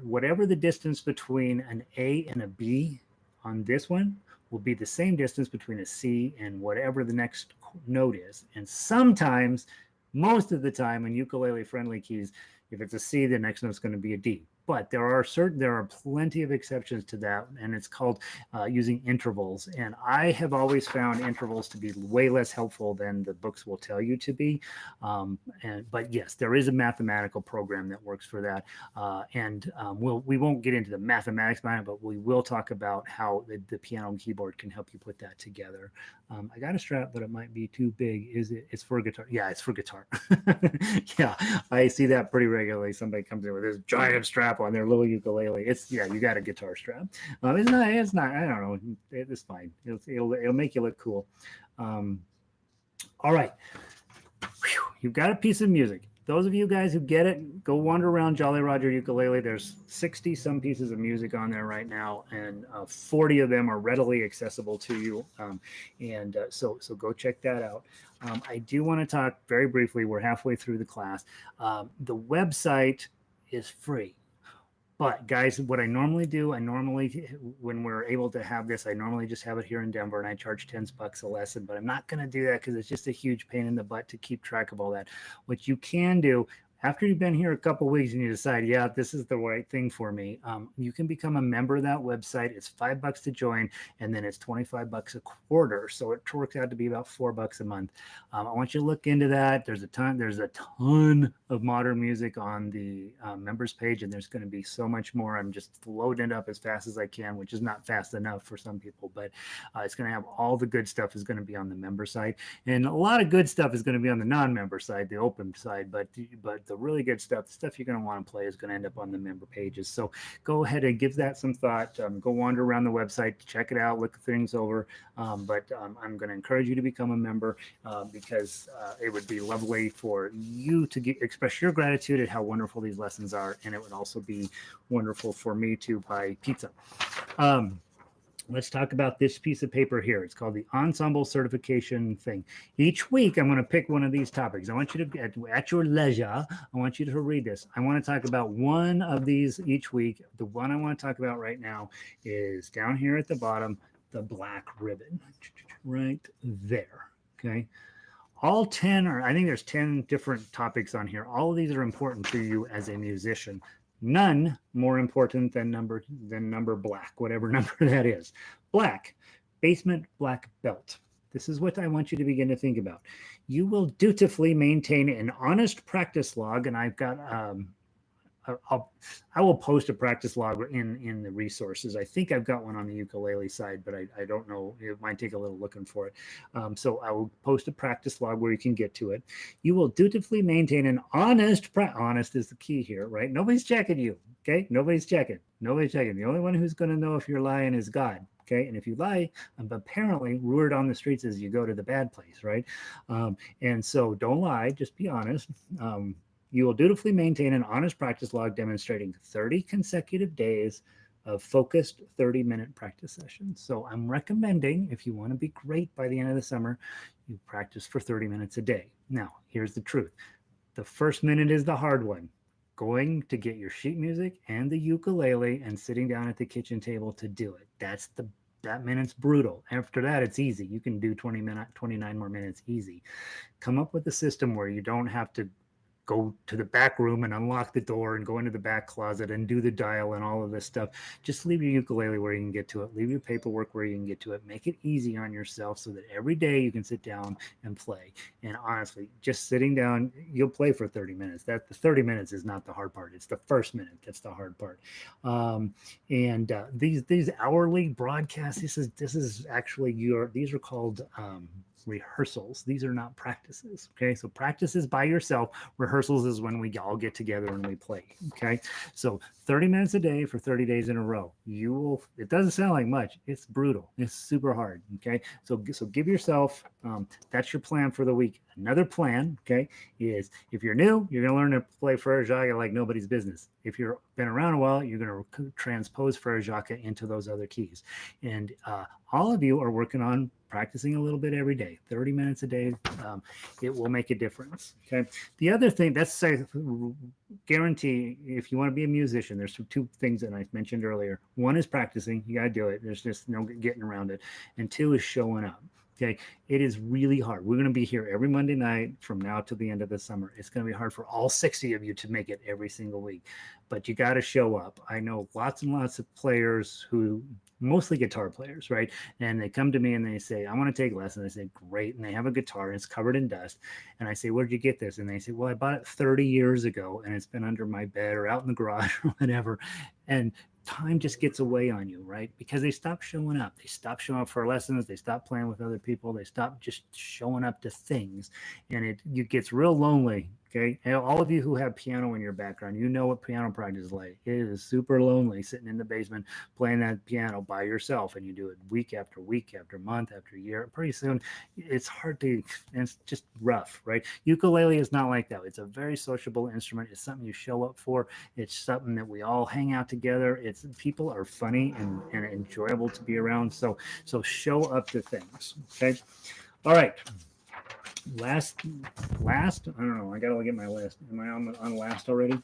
whatever the distance between an A and a B on this one will be the same distance between a C and whatever the next note is. And sometimes, most of the time in ukulele friendly keys, if it's a C, the next note's going to be a D. But there are plenty of exceptions to that, and it's called using intervals. And I have always found intervals to be way less helpful than the books will tell you to be. But yes, there is a mathematical program that works for that. We won't get into the mathematics behind it, but we will talk about how the piano and keyboard can help you put that together. I got a strap, but it might be too big. It's for guitar? Yeah, it's for guitar. Yeah, I see that pretty regularly. Somebody comes in with this giant strap on their little ukulele. You got a guitar strap. It's not. I don't know. It's fine. It'll make you look cool. All right. Whew, you've got a piece of music. Those of you guys who get it, go wander around Jolly Roger Ukulele. There's 60 some pieces of music on there right now, and 40 of them are readily accessible to you. So go check that out. I do want to talk very briefly. We're halfway through the class. The website is free. But guys, what I normally do, when we're able to have this, I normally just have it here in Denver, and I charge $10 a lesson. But I'm not going to do that because it's just a huge pain in the butt to keep track of all that. What you can do, after you've been here a couple of weeks and you decide, yeah, this is the right thing for me, you can become a member of that website. It's $5 to join, and then it's $25 a quarter. So it works out to be about $4 a month. I want you to look into that. There's a ton of modern music on the members page, and there's going to be so much more. I'm just loading it up as fast as I can, which is not fast enough for some people, but it's going to have all the good stuff is going to be on the member side, and a lot of good stuff is going to be on the non-member side, the open side, but the really good stuff, the stuff you're going to want to play, is going to end up on the member pages. So go ahead and give that some thought. Go wander around the website, check it out, look things over. But I'm going to encourage you to become a member because it would be lovely for you to express your gratitude at how wonderful these lessons are, and it would also be wonderful for me to buy pizza. Let's talk about this piece of paper here. It's called the Ensemble Certification thing. Each week, I'm going to pick one of these topics. I want you to, at your leisure, I want you to read this. I want to talk about one of these each week. The one I want to talk about right now is down here at the bottom, the black ribbon, right there, okay? All 10 I think there's 10 different topics on here. All of these are important to you as a musician. None more important than number black, whatever number that is. Black, basement black belt. This is what I want you to begin to think about. You will dutifully maintain an honest practice log, and I've got I will post a practice log in the resources. I think I've got one on the ukulele side, but I don't know. It might take a little looking for it. So I will post a practice log where you can get to it. You will dutifully maintain an honest is the key here, right? Nobody's checking you, okay? Nobody's checking. The only one who's going to know if you're lying is God. Okay, and if you lie, apparently word on the streets is you go to the bad place, right? And so don't lie, just be honest. You will dutifully maintain an honest practice log demonstrating 30 consecutive days of focused 30-minute practice sessions. So I'm recommending, if you want to be great by the end of the summer, you practice for 30 minutes a day. Now, here's the truth. The first minute is the hard one. Going to get your sheet music and the ukulele and sitting down at the kitchen table to do it. That minute's brutal. After that, it's easy. You can do 29 more minutes easy. Come up with a system where you don't have to go to the back room and unlock the door and go into the back closet and do the dial and all of this stuff. Just leave your ukulele where you can get to it. Leave your paperwork where you can get to it. Make it easy on yourself so that every day you can sit down and play. And honestly, just sitting down, you'll play for 30 minutes. The 30 minutes is not the hard part. It's the first minute that's the hard part. These hourly broadcasts, this is actually these are called rehearsals. These are not practices. Okay. So practices by yourself. Rehearsals is when we all get together and we play. Okay. So 30 minutes a day for 30 days in a row. It doesn't sound like much. It's brutal. It's super hard. Okay. So give yourself, that's your plan for the week. Another plan, okay, is if you're new, you're going to learn to play Frere Jacques like nobody's business. If you've been around a while, you're going to transpose Frere Jacques into those other keys. And all of you are working on practicing a little bit every day, 30 minutes a day. It will make a difference. Okay. The other thing, that's guarantee, if you want to be a musician, there's two things that I mentioned earlier. One is practicing. You got to do it. There's just no getting around it. And two is showing up. Okay. It is really hard. We're going to be here every Monday night from now to the end of the summer. It's going to be hard for all 60 of you to make it every single week, but you got to show up. I know lots and lots of players who, mostly guitar players, right? And they come to me and they say, I want to take lessons. I say, great. And they have a guitar and it's covered in dust. And I say, where'd you get this? And they say, well, I bought it 30 years ago and it's been under my bed or out in the garage or whatever. And time just gets away on you, right? Because they stop showing up. They stop showing up for lessons. They stop playing with other people. They stop just showing up to things. And it gets real lonely. Okay. And all of you who have piano in your background, you know what piano practice is like. It is super lonely sitting in the basement playing that piano by yourself. And you do it week after week, after month, after year. Pretty soon it's hard to, and it's just rough, right? Ukulele is not like that. It's a very sociable instrument. It's something you show up for. It's something that we all hang out together. People are funny and enjoyable to be around. So show up to things. Okay. All right. Last, I don't know. I got to look at my list. Am I on last already?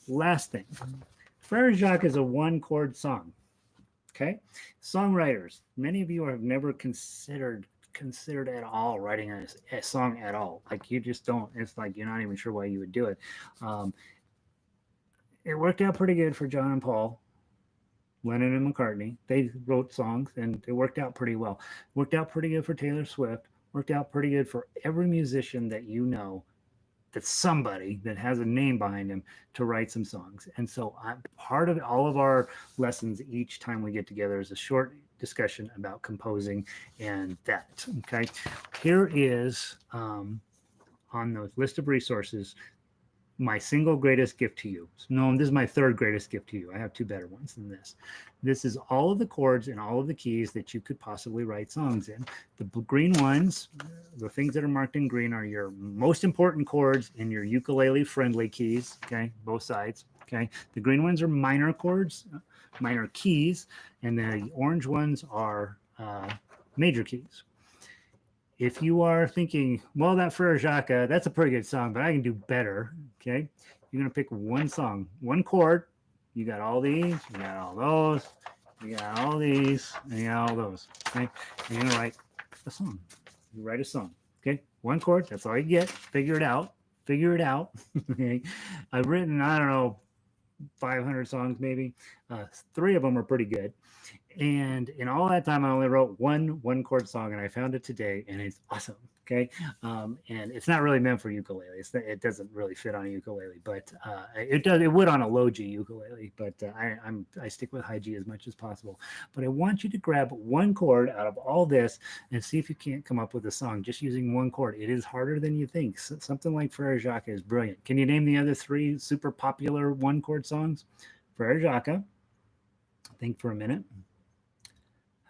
Last thing. Frere Jacques is a one-chord song. Okay. Songwriters, many of you have never considered at all writing a song at all. Like you just don't. It's like you're not even sure why you would do it. It worked out pretty good for John and Paul, Lennon and McCartney. They wrote songs and it worked out pretty well. Worked out pretty good for Taylor Swift. Worked out pretty good for every musician that you know, that's somebody that has a name behind him to write some songs. And so part of all of our lessons each time we get together is a short discussion about composing and that. Okay. Here is on the list of resources, my single greatest gift to you. No, this is my third greatest gift to you. I have two better ones than this. This is all of the chords and all of the keys that you could possibly write songs in. The green ones, the things that are marked in green, are your most important chords in your ukulele friendly keys. Okay, both sides. Okay, the green ones are minor chords, minor keys, and the orange ones are major keys. If you are thinking, well, that Frere Jacques, that's a pretty good song, but I can do better. Okay. You're going to pick one song, one chord. You got all these, you got all those, you got all these, and you got all those. Okay. And you're going to write a song. You write a song. Okay. One chord. That's all you get. Figure it out. Okay. I've written, I don't know, 500 songs maybe. 3 of them are pretty good. And in all that time, I only wrote one chord song, and I found it today, and it's awesome. Okay, and it's not really meant for ukulele. It doesn't really fit on a ukulele, but it does. It would on a low G ukulele, but I stick with high G as much as possible. But I want you to grab one chord out of all this and see if you can't come up with a song just using one chord. It is harder than you think. Something like Frere Jacques is brilliant. Can you name the other 3 super popular one chord songs? Frere Jacques. Think for a minute.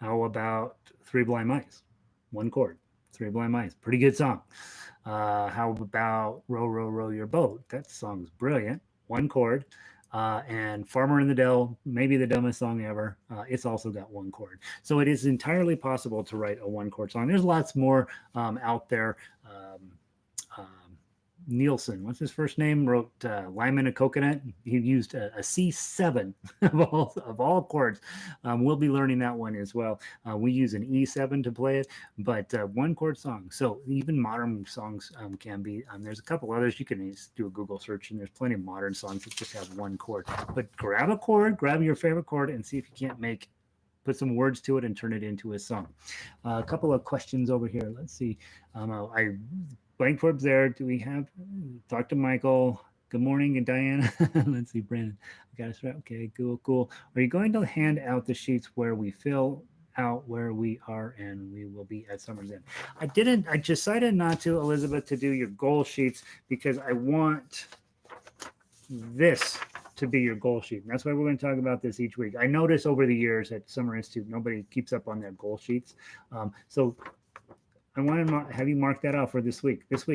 How about 3 Blind Mice? One chord. 3 Blind Mice. Pretty good song. How about Row, Row, Row Your Boat? That song's brilliant. One chord. And Farmer in the Dell, maybe the dumbest song ever. It's also got one chord. So it is entirely possible to write a one chord song. There's lots more out there. Um, Nielsen, what's his first name? Wrote "Lime in a Coconut." He used a C7 of all chords. We'll be learning that one as well. We use an E7 to play it, but one chord song. So even modern songs can be. There's a couple others you can do a Google search, and there's plenty of modern songs that just have one chord. But grab a chord, grab your favorite chord, and see if you can't put some words to it and turn it into a song. A couple of questions over here. Let's see. I blank verbs there. Do we have talk to Michael? Good morning, and Diana. Let's see, Brandon. I got us right. Okay, cool, cool. Are you going to hand out the sheets where we fill out where we are and we will be at summer's end? I didn't. I decided not to, Elizabeth, to do your goal sheets because I want this to be your goal sheet. And that's why we're going to talk about this each week. I notice over the years at Summer Institute, nobody keeps up on their goal sheets. So I want to have you mark that out for this week. This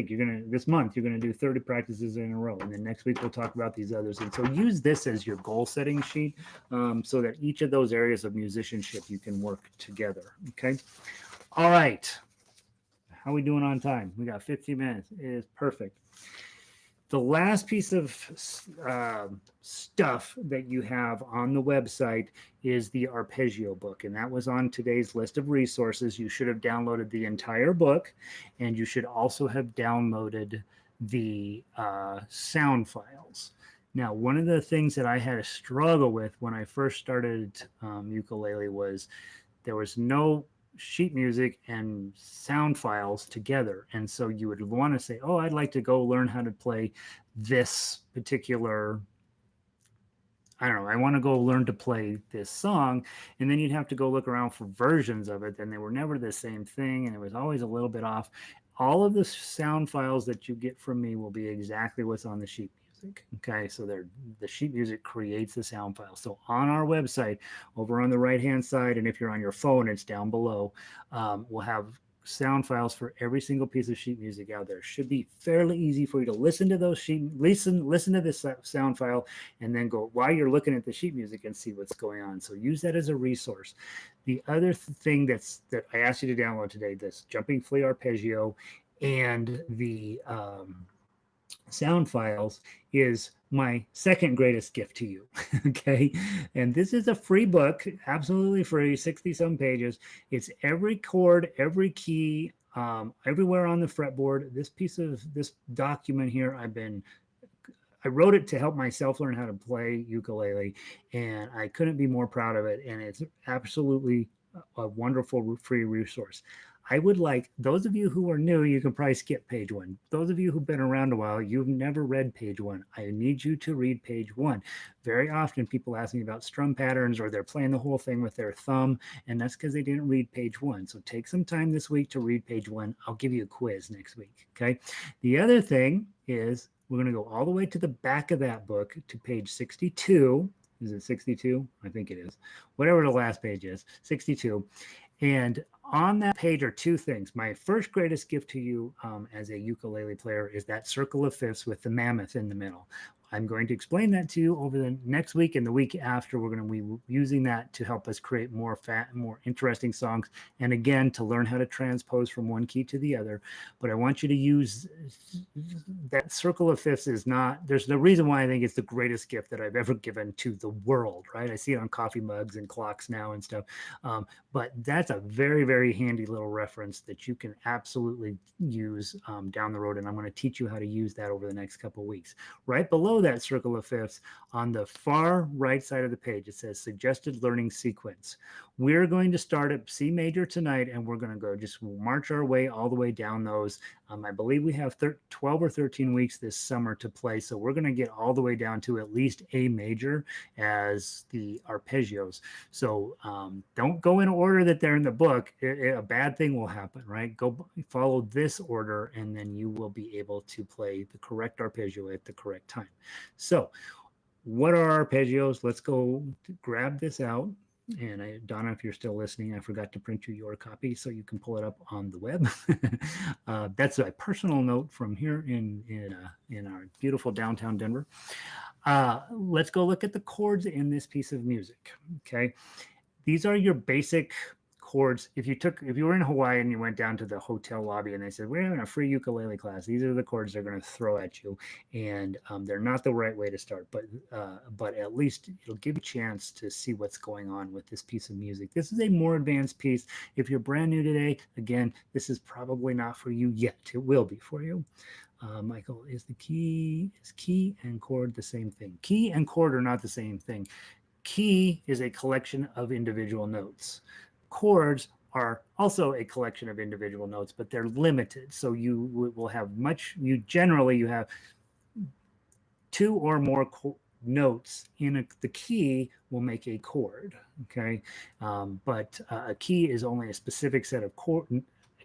month, you're gonna do 30 practices in a row, and then next week we'll talk about these others. And so use this as your goal setting sheet, so that each of those areas of musicianship you can work together. Okay. All right. How are we doing on time? We got 15 minutes. It is perfect. The last piece of stuff that you have on the website is the arpeggio book, and that was on today's list of resources. You should have downloaded the entire book, and you should also have downloaded the sound files. Now, one of the things that I had a struggle with when I first started ukulele was there was no sheet music and sound files together. And so you would want to say, oh, I'd like to go learn how to play this particular, I don't know, I want to go learn to play this song. And then you'd have to go look around for versions of it. And they were never the same thing. And it was always a little bit off. All of the sound files that you get from me will be exactly what's on the sheet music. Okay, so the sheet music creates the sound file. So on our website, over on the right hand side, and if you're on your phone, it's down below. We'll have sound files for every single piece of sheet music out there. Should be fairly easy for you to listen to those listen to this sound file, and then go while you're looking at the sheet music and see what's going on. So use that as a resource. The other thing that I asked you to download today, this jumping flea arpeggio and the sound files, is my second greatest gift to you. Okay. And this is a free book, absolutely free, 60 some pages. It's every chord, every key, everywhere on the fretboard. This document here, I wrote it to help myself learn how to play ukulele, and I couldn't be more proud of it. And it's absolutely a wonderful free resource. I would like those of you who are new, you can probably skip page one. Those of you who've been around a while, you've never read page one. I need you to read page one. Very often people ask me about strum patterns, or they're playing the whole thing with their thumb, and that's because they didn't read page one. So take some time this week to read page one. I'll give you a quiz next week. Okay. The other thing is we're going to go all the way to the back of that book to page 62. Is it 62? I think it is. Whatever the last page is, 62. And on that page are two things. My first greatest gift to you as a ukulele player is that circle of fifths with the mammoth in the middle. I'm going to explain that to you over the next week and the week after. We're going to be using that to help us create more interesting songs. And again, to learn how to transpose from one key to the other. But I want you to use that circle of fifths. There's the reason why I think it's the greatest gift that I've ever given to the world, right? I see it on coffee mugs and clocks now and stuff. But that's a very, very handy little reference that you can absolutely use down the road. And I'm going to teach you how to use that over the next couple of weeks. Right below that circle of fifths, on the far right side of the page, it says suggested learning sequence. We're going to start at C major tonight, and we're going to go just march our way all the way down those. I believe we have 12 or 13 weeks this summer to play, so we're going to get all the way down to at least A major as the arpeggios. So don't go in order that they're in the book. A bad thing will happen, right? Go follow this order, and then you will be able to play the correct arpeggio at the correct time. So what are arpeggios? Let's go grab this out. And Donna, if you're still listening, I forgot to print you your copy so you can pull it up on the web. That's a personal note from here in our beautiful downtown Denver. Let's go look at the chords in this piece of music. Okay, these are your basic chords. If you were in Hawaii and you went down to the hotel lobby and they said we're having a free ukulele class, these are the chords they're going to throw at you, and they're not the right way to start, but at least it'll give you a chance to see what's going on with this piece of music. This is a more advanced piece. If you're brand new today, again, this is probably not for you yet. It will be for you. Michael, is key and chord the same thing? Key and chord are not the same thing. Key is a collection of individual notes. Chords are also a collection of individual notes, but they're limited. So you will have you have two or more notes in the key will make a chord. Okay, but a key is only a specific set of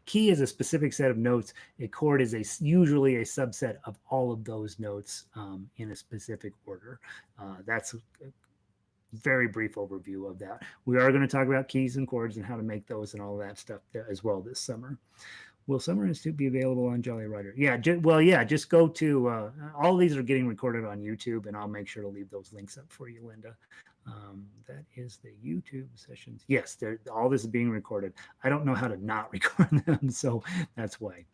key is a specific set of notes. A chord is usually a subset of all of those notes in a specific order. That's a very brief overview of that. We are going to talk about keys and chords and how to make those and all that stuff as well this summer. Will Summer Institute be available on Jolly Rider? Yeah, just go to, all these are getting recorded on YouTube, and I'll make sure to leave those links up for you, Linda. That is the YouTube sessions. Yes, all this is being recorded. I don't know how to not record them, so that's why.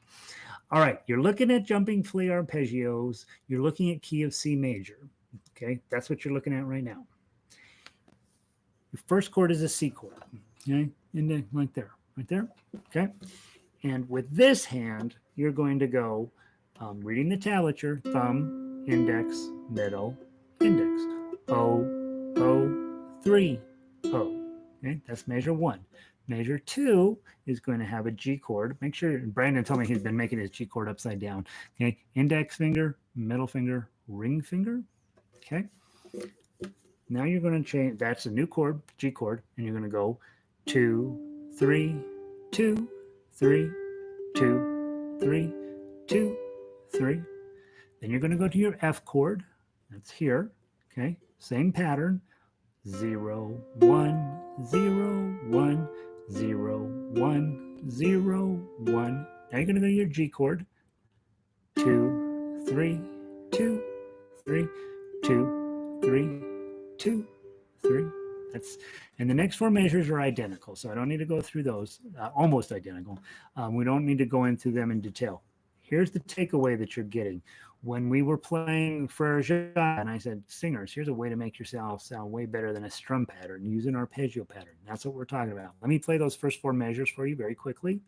All right, you're looking at jumping flea arpeggios. You're looking at key of C major. Okay, that's what you're looking at right now. Your first chord is a C chord. Okay, right there. Okay. And with this hand, you're going to go reading the tablature, thumb, index, middle, index. O, O, 3, O. Okay, that's measure 1. Measure 2 is going to have a G chord. Make sure, Brandon told me he's been making his G chord upside down. Okay, index finger, middle finger, ring finger. Okay. Now you're going to change, that's a new chord, G chord, and you're going to go 2, 3, 2, 3, 2, 3, 2, 3. Then you're going to go to your F chord. That's here. Okay. Same pattern. 0, 1, 0, 1, 0, 1, 0, 1. Now you're going to go to your G chord. 2, 3, 2, 3, 2, 3, 2, 3. And the next 4 measures are identical, so I don't need to go through those, almost identical. We don't need to go into them in detail. Here's the takeaway that you're getting. When we were playing Frere Jacques, and I said, singers, here's a way to make yourself sound way better than a strum pattern, use an arpeggio pattern. That's what we're talking about. Let me play those first 4 measures for you very quickly.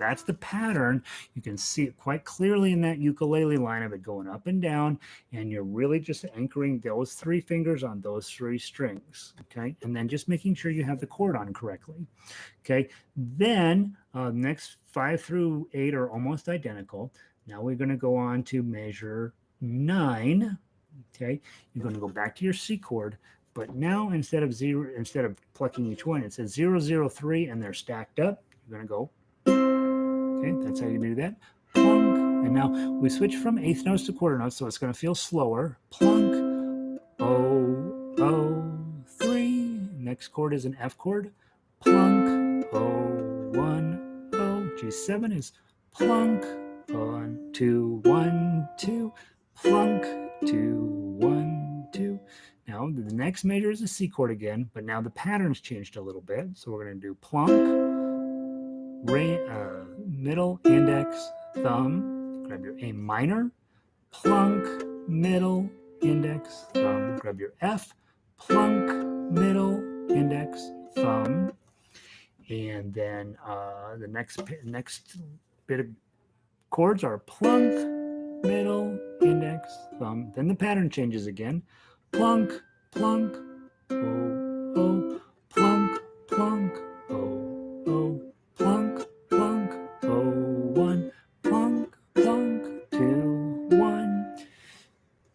That's the pattern. You can see it quite clearly in that ukulele line of it going up and down, and you're really just anchoring those 3 fingers on those 3 strings, okay? And then just making sure you have the chord on correctly, okay? Then next 5 through 8 are almost identical. Now we're going to go on to measure 9, okay? You're going to go back to your C chord, but now instead of plucking each one, it says 0, 0, 3, and they're stacked up. You're going to go. Okay, that's how you do that. Plunk. And now we switch from eighth notes to quarter notes, so it's going to feel slower. Plunk. O, O, 3. Next chord is an F chord. Plunk. O, 1, O. G7 is plunk. 1, 2, 1, 2. Plunk. 2, 1, 2. Now the next measure is a C chord again, but now the pattern's changed a little bit. So we're going to do plunk. Middle, index, thumb, grab your A minor, plunk, middle, index, thumb, grab your F, plunk, middle, index, thumb, and then the next bit of chords are plunk, middle, index, thumb. Then the pattern changes again, plunk, plunk, oh, oh, plunk, plunk, oh, oh. Plunk, plunk, oh, 1, plunk, plunk, 2, 1.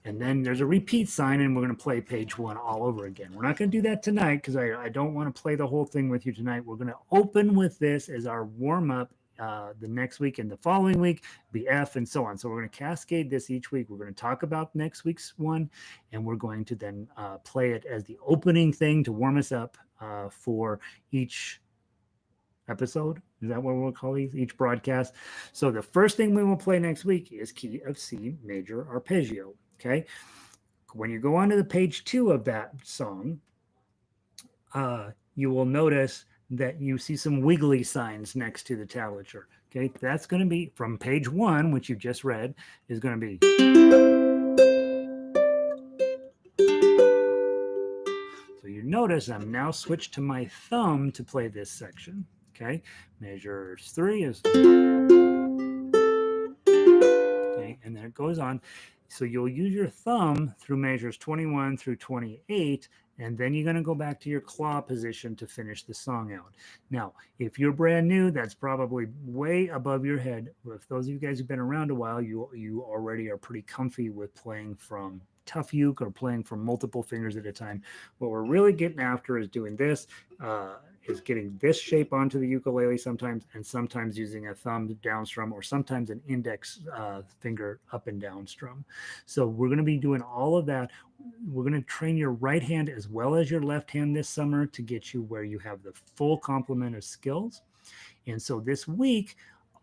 And then there's a repeat sign, and we're going to play page 1 all over again. We're not going to do that tonight because I don't want to play the whole thing with you tonight. We're going to open with this as our warm-up the next week, and the following week be F, and so on. So we're going to cascade this each week. We're going to talk about next week's one, and we're going to then play it as the opening thing to warm us up for each episode. Is that what we'll call these? Each broadcast. So the first thing we will play next week is key of C major arpeggio. Okay. When you go onto the page 2 of that song, you will notice that you see some wiggly signs next to the tablature. Okay, that's going to be from page 1, which you just read, is going to be. So you notice I'm now switched to my thumb to play this section. Okay, measure 3 is. Okay, and then it goes on. So you'll use your thumb through measures 21 through 28, and then you're going to go back to your claw position to finish the song out. Now, if you're brand new, that's probably way above your head. If those of you guys who've been around a while, you already are pretty comfy with playing from tough uke or playing from multiple fingers at a time. What we're really getting after is doing this. Is getting this shape onto the ukulele sometimes, and sometimes using a thumb down strum, or sometimes an index finger up and down strum. So we're going to be doing all of that. We're going to train your right hand as well as your left hand this summer to get you where you have the full complement of skills. And so this week,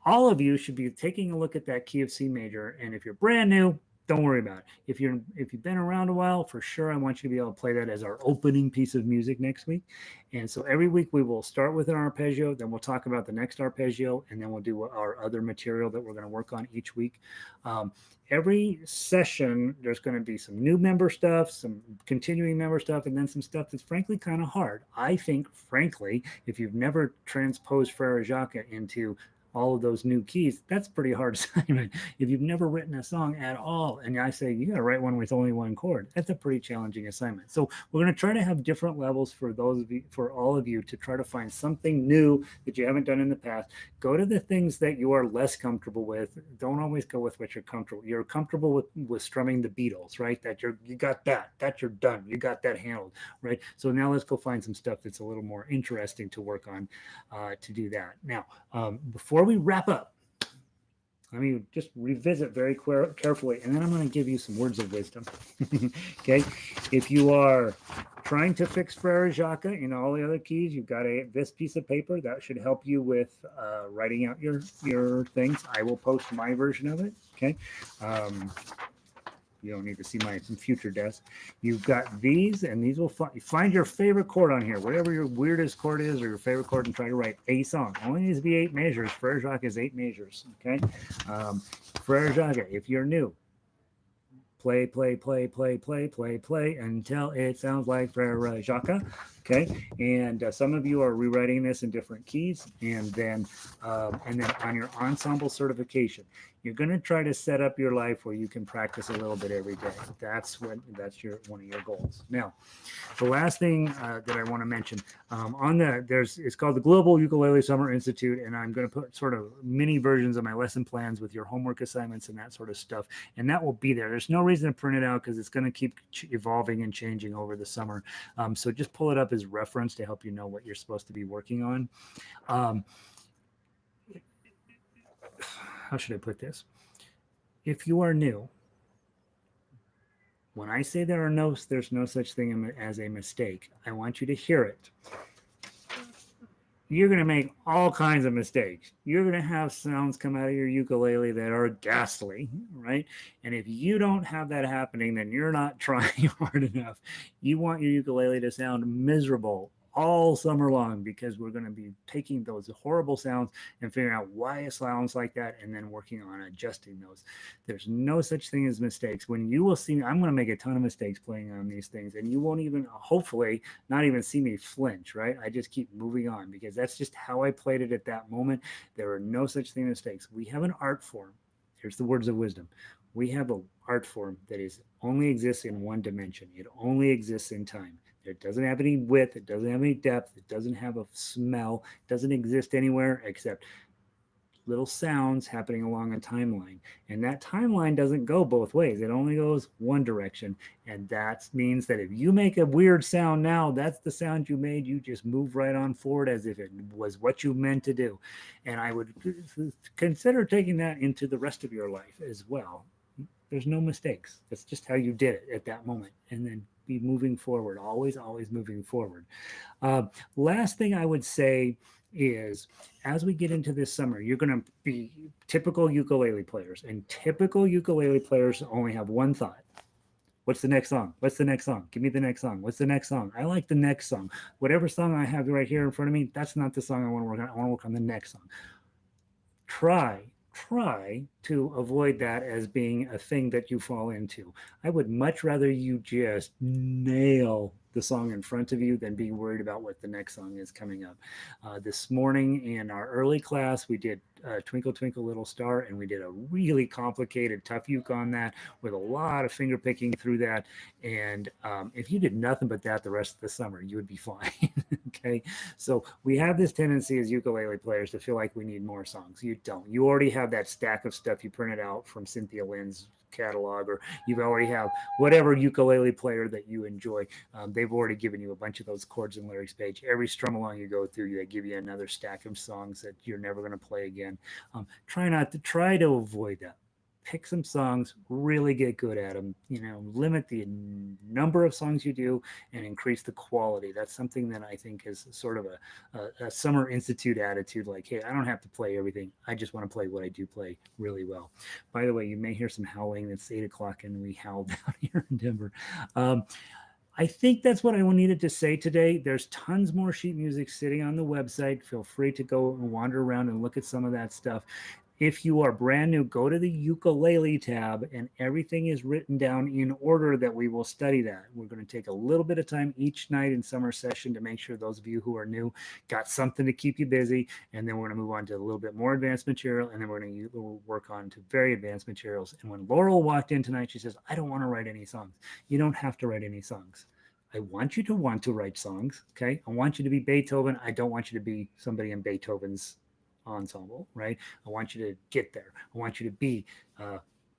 all of you should be taking a look at that key of C major. And if you're brand new, don't worry about it. If you've been around a while, for sure, I want you to be able to play that as our opening piece of music next week. And so every week we will start with an arpeggio, then we'll talk about the next arpeggio, and then we'll do our other material that we're going to work on each week. Every session, there's going to be some new member stuff, some continuing member stuff, and then some stuff that's frankly kind of hard. I think, frankly, if you've never transposed Frere Jacques into all of those new keys, that's a pretty hard assignment. If you've never written a song at all, and I say you got to write one with only one chord, that's a pretty challenging assignment. So we're going to try to have different levels for those of you, for all of you, to try to find something new that you haven't done in the past. Go to the things that you are less comfortable with. Don't always go with what you're comfortable. You're comfortable with strumming the Beatles, right? That you got that you're done. You got that handled, right? So now let's go find some stuff that's a little more interesting to work on to do that. Now, before we wrap up, let me just revisit very carefully, and then I'm going to give you some words of wisdom. Okay, if you are trying to fix Frere Jacques in all the other keys, you've got this piece of paper that should help you with writing out your things. I will post my version of it. Okay. You don't need to see my future desk. You've got these, and these will find your favorite chord on here, whatever your weirdest chord is, or your favorite chord, and try to write a song. Only needs to be 8 measures. Frere Jacques is 8 measures. Okay, Frere Jacques. If you're new, play, play, play, play, play, play, play until it sounds like Frere Jacques. Okay, and some of you are rewriting this in different keys, and then on your ensemble certification, you're going to try to set up your life where you can practice a little bit every day. That's one of your goals. Now, the last thing that I want to mention it's called the Global Ukulele Summer Institute, and I'm going to put sort of mini versions of my lesson plans with your homework assignments and that sort of stuff, and that will be there. There's no reason to print it out because it's going to keep evolving and changing over the summer. So just pull it up as reference to help you know what you're supposed to be working on. How should I put this? If you are new, when I say there's no such thing as a mistake, I want you to hear it. You're going to make all kinds of mistakes. You're going to have sounds come out of your ukulele that are ghastly, right? And if you don't have that happening, then you're not trying hard enough. You want your ukulele to sound miserable all summer long, because we're going to be taking those horrible sounds and figuring out why it sounds like that, and then working on adjusting those. There's no such thing as mistakes. When you will see, I'm going to make a ton of mistakes playing on these things, and you won't even, hopefully, not even see me flinch, right? I just keep moving on, because that's just how I played it at that moment. There are no such thing as mistakes. We have an art form. Here's the words of wisdom. We have an art form that only exists in one dimension. It only exists in time. It doesn't have any width. It doesn't have any depth. It doesn't have a smell. It doesn't exist anywhere except little sounds happening along a timeline. And that timeline doesn't go both ways. It only goes one direction. And that means that if you make a weird sound now, that's the sound you made. You just move right on forward as if it was what you meant to do. And I would consider taking that into the rest of your life as well. There's no mistakes. That's just how you did it at that moment. And then be moving forward, always, always moving forward. Last thing I would say is as we get into this summer, you're going to be typical ukulele players, and typical ukulele players only have one thought. What's the next song? What's the next song? Give me the next song. What's the next song? I like the next song. Whatever song I have right here in front of me, that's not the song I want to work on. I want to work on the next song. Try to avoid that as being a thing that you fall into. I would much rather you just nail the song in front of you than be worried about what the next song is coming up. This morning in our early class, we did Twinkle Twinkle Little Star, and we did a really complicated tough uke on that with a lot of finger picking through that. And if you did nothing but that the rest of the summer, you would be fine. Okay, so we have this tendency as ukulele players to feel like we need more songs. You don't. You already have that stack of stuff you printed out from Cynthia Lynn's catalog, or you already have whatever ukulele player that you enjoy. They've already given you a bunch of those chords and lyrics page. Every strum along you go through, they give you another stack of songs that you're never going to play again. Try to avoid that. Pick some songs, really get good at them, limit the number of songs you do and increase the quality. That's something that I think is sort of a Summer Institute attitude, like, hey, I don't have to play everything. I just want to play what I do play really well. By the way, you may hear some howling. It's 8 o'clock and we howl down here in Denver. I think that's what I needed to say today. There's tons more sheet music sitting on the website. Feel free to go and wander around and look at some of that stuff. If you are brand new, go to the ukulele tab and everything is written down in order that we will study that. We're going to take a little bit of time each night in summer session to make sure those of you who are new got something to keep you busy. And then we're going to move on to a little bit more advanced material. And then we're going to work on to very advanced materials. And when Laurel walked in tonight, she says, I don't want to write any songs. You don't have to write any songs. I want you to want to write songs. Okay. I want you to be Beethoven. I don't want you to be somebody in Beethoven's ensemble, right? I want you to get there. I want you to be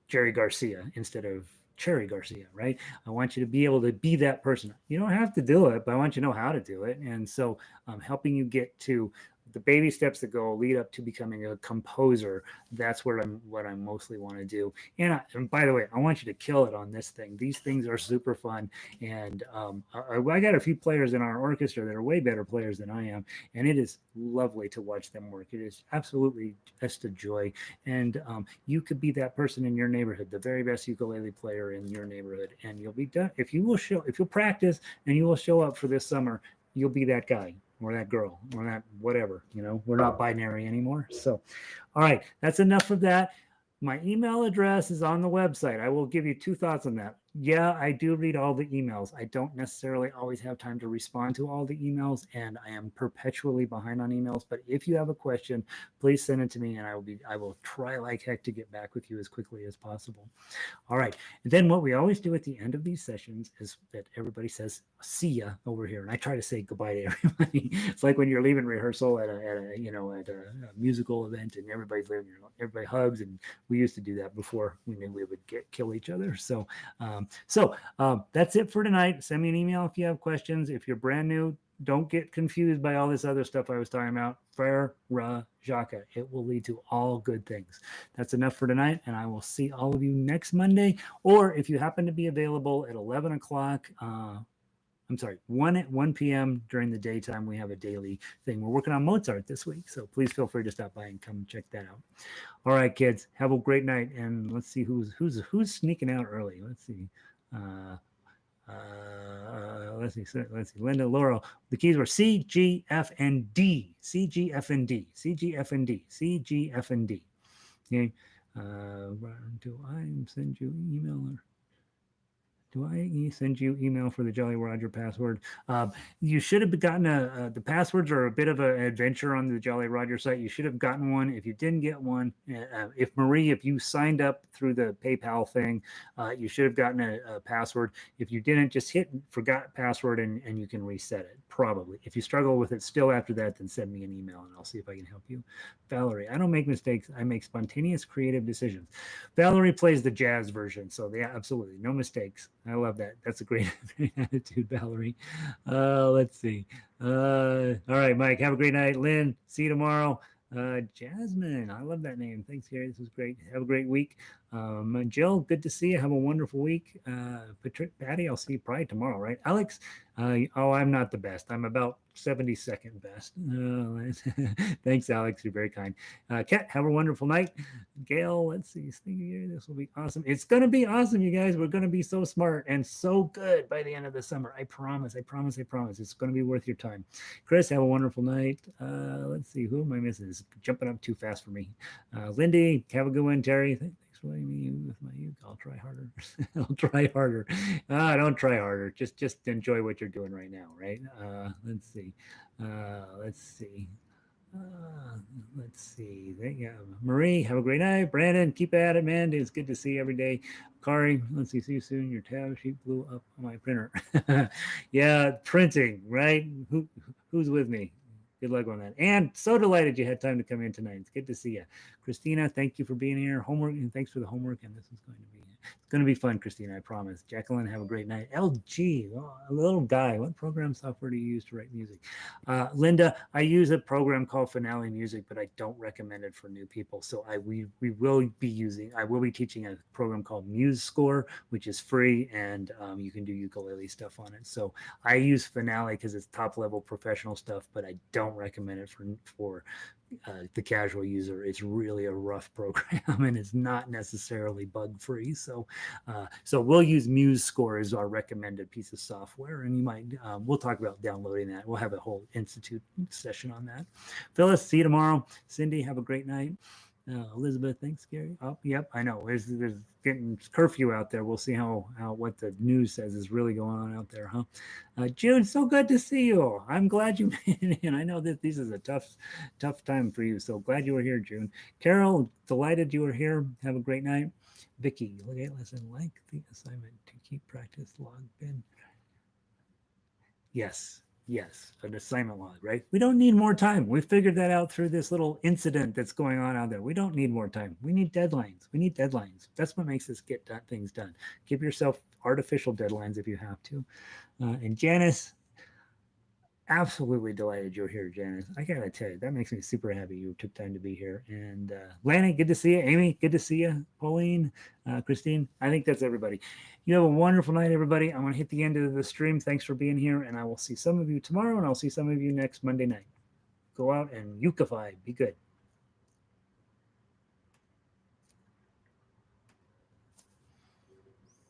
Jerry Garcia instead of Cherry Garcia, right? I want you to be able to be that person. You don't have to do it, but I want you to know how to do it. And so helping you get to the baby steps that go lead up to becoming a composer, that's what I mostly want to do. And by the way, I want you to kill it on this thing. These things are super fun. And I got a few players in our orchestra that are way better players than I am. And it is lovely to watch them work. It is absolutely just a joy. And you could be that person in your neighborhood, the very best ukulele player in your neighborhood. And you'll be done. If you'll practice and you will show up for this summer, you'll be that guy or that girl or that whatever. We're not binary anymore. So, all right, that's enough of that. My email address is on the website. I will give you 2 thoughts on that. Yeah, I do read all the emails. I don't necessarily always have time to respond to all the emails, and I am perpetually behind on emails. But if you have a question, please send it to me, and I will try like heck to get back with you as quickly as possible. All right. And then what we always do at the end of these sessions is that everybody says, see ya over here. And I try to say goodbye to everybody. It's like when you're leaving rehearsal at a musical event and everybody's leaving, everybody hugs. And we used to do that before we knew we would kill each other. So that's it for tonight. Send me an email if you have questions. If you're brand new, don't get confused by all this other stuff I was talking about. Frere Jacques. It will lead to all good things. That's enough for tonight, and I will see all of you next Monday. Or if you happen to be available at 11 o'clock, 1 p.m. during the daytime, we have a daily thing. We're working on Mozart this week, so please feel free to stop by and come check that out. All right, kids, have a great night, and let's see who's sneaking out early. Let's see. Let's see. Linda, Laurel. The keys were C, G, F, and D. C, G, F, and D. C, G, F, and D. C, G, F, and D. Okay. Do I send you email or Do I send you email for the Jolly Roger password? You should have gotten the passwords are a bit of an adventure on the Jolly Roger site. You should have gotten one. If you didn't get one, if you signed up through the PayPal thing, you should have gotten a password. If you didn't, just hit forgot password and you can reset it. Probably. If you struggle with it still after that, then send me an email and I'll see if I can help you. Valerie, I don't make mistakes. I make spontaneous, creative decisions. Valerie plays the jazz version, so yeah, absolutely no mistakes. I love that. That's a great attitude, Valerie. Let's see. All right, Mike. Have a great night. Lynn, see you tomorrow. Jasmine, I love that name. Thanks, Gary. This was great. Have a great week. Jill, good to see you. Have a wonderful week. Patty, I'll see you probably tomorrow, right? Alex, I'm not the best. I'm about 72nd best. Thanks, Alex. You're very kind. Kat, have a wonderful night. Gail, let's see. This will be awesome. It's going to be awesome, you guys. We're going to be so smart and so good by the end of the summer. I promise. I promise. I promise. It's going to be worth your time. Chris, have a wonderful night. Let's see. Who am I missing? It's jumping up too fast for me. Lindy, have a good one. Terry, thanks for letting me with my uke. I'll try harder. I'll try harder. Don't try harder. Just enjoy what you're doing right now, right? Let's see. Let's see. Let's see. Marie, have a great night. Brandon, keep at it, man. It's good to see you every day. Kari, let's see you soon. Your tab sheet blew up on my printer. Yeah, printing, right? Who's with me? Good luck on that. And so delighted you had time to come in tonight. It's good to see you. Christina, thank you for being here. Homework, and thanks for the homework. And this is going to be fun, Christina, I promise. Jacqueline, have a great night. LG, a little guy. What program software do you use to write music? Linda, I use a program called Finale Music, but I don't recommend it for new people. So I will be teaching a program called MuseScore, which is free, and you can do ukulele stuff on it. So I use Finale because it's top level professional stuff, but I don't recommend it for the casual user. It's really a rough program and it's not necessarily bug free. So we'll use MuseScore as our recommended piece of software, and you might we'll talk about downloading that. We'll have a whole institute session on that. Phyllis, see you tomorrow. Cindy, have a great night. Elizabeth, thanks, Gary. Oh, yep, I know. There's getting curfew out there. We'll see how what the news says is really going on out there, huh? June, so good to see you. I'm glad you made it in. I know that this is a tough time for you. So glad you were here, June. Carol, delighted you were here. Have a great night. Vicky, listen, like the assignment to keep practice log bin. Yes, an assignment log, right? We don't need more time. We figured that out through this little incident that's going on out there. We don't need more time. We need deadlines. That's what makes us get things done. Give yourself artificial deadlines if you have to. And Janice, absolutely delighted you're here, Janice. I gotta tell you, that makes me super happy you took time to be here. And Lanny, good to see you. Amy, good to see you. Pauline, Christine, I think that's everybody. You have a wonderful night, everybody. I'm gonna hit the end of the stream. Thanks for being here, and I will see some of you tomorrow, and I'll see some of you next Monday night. Go out and ukify. Be good.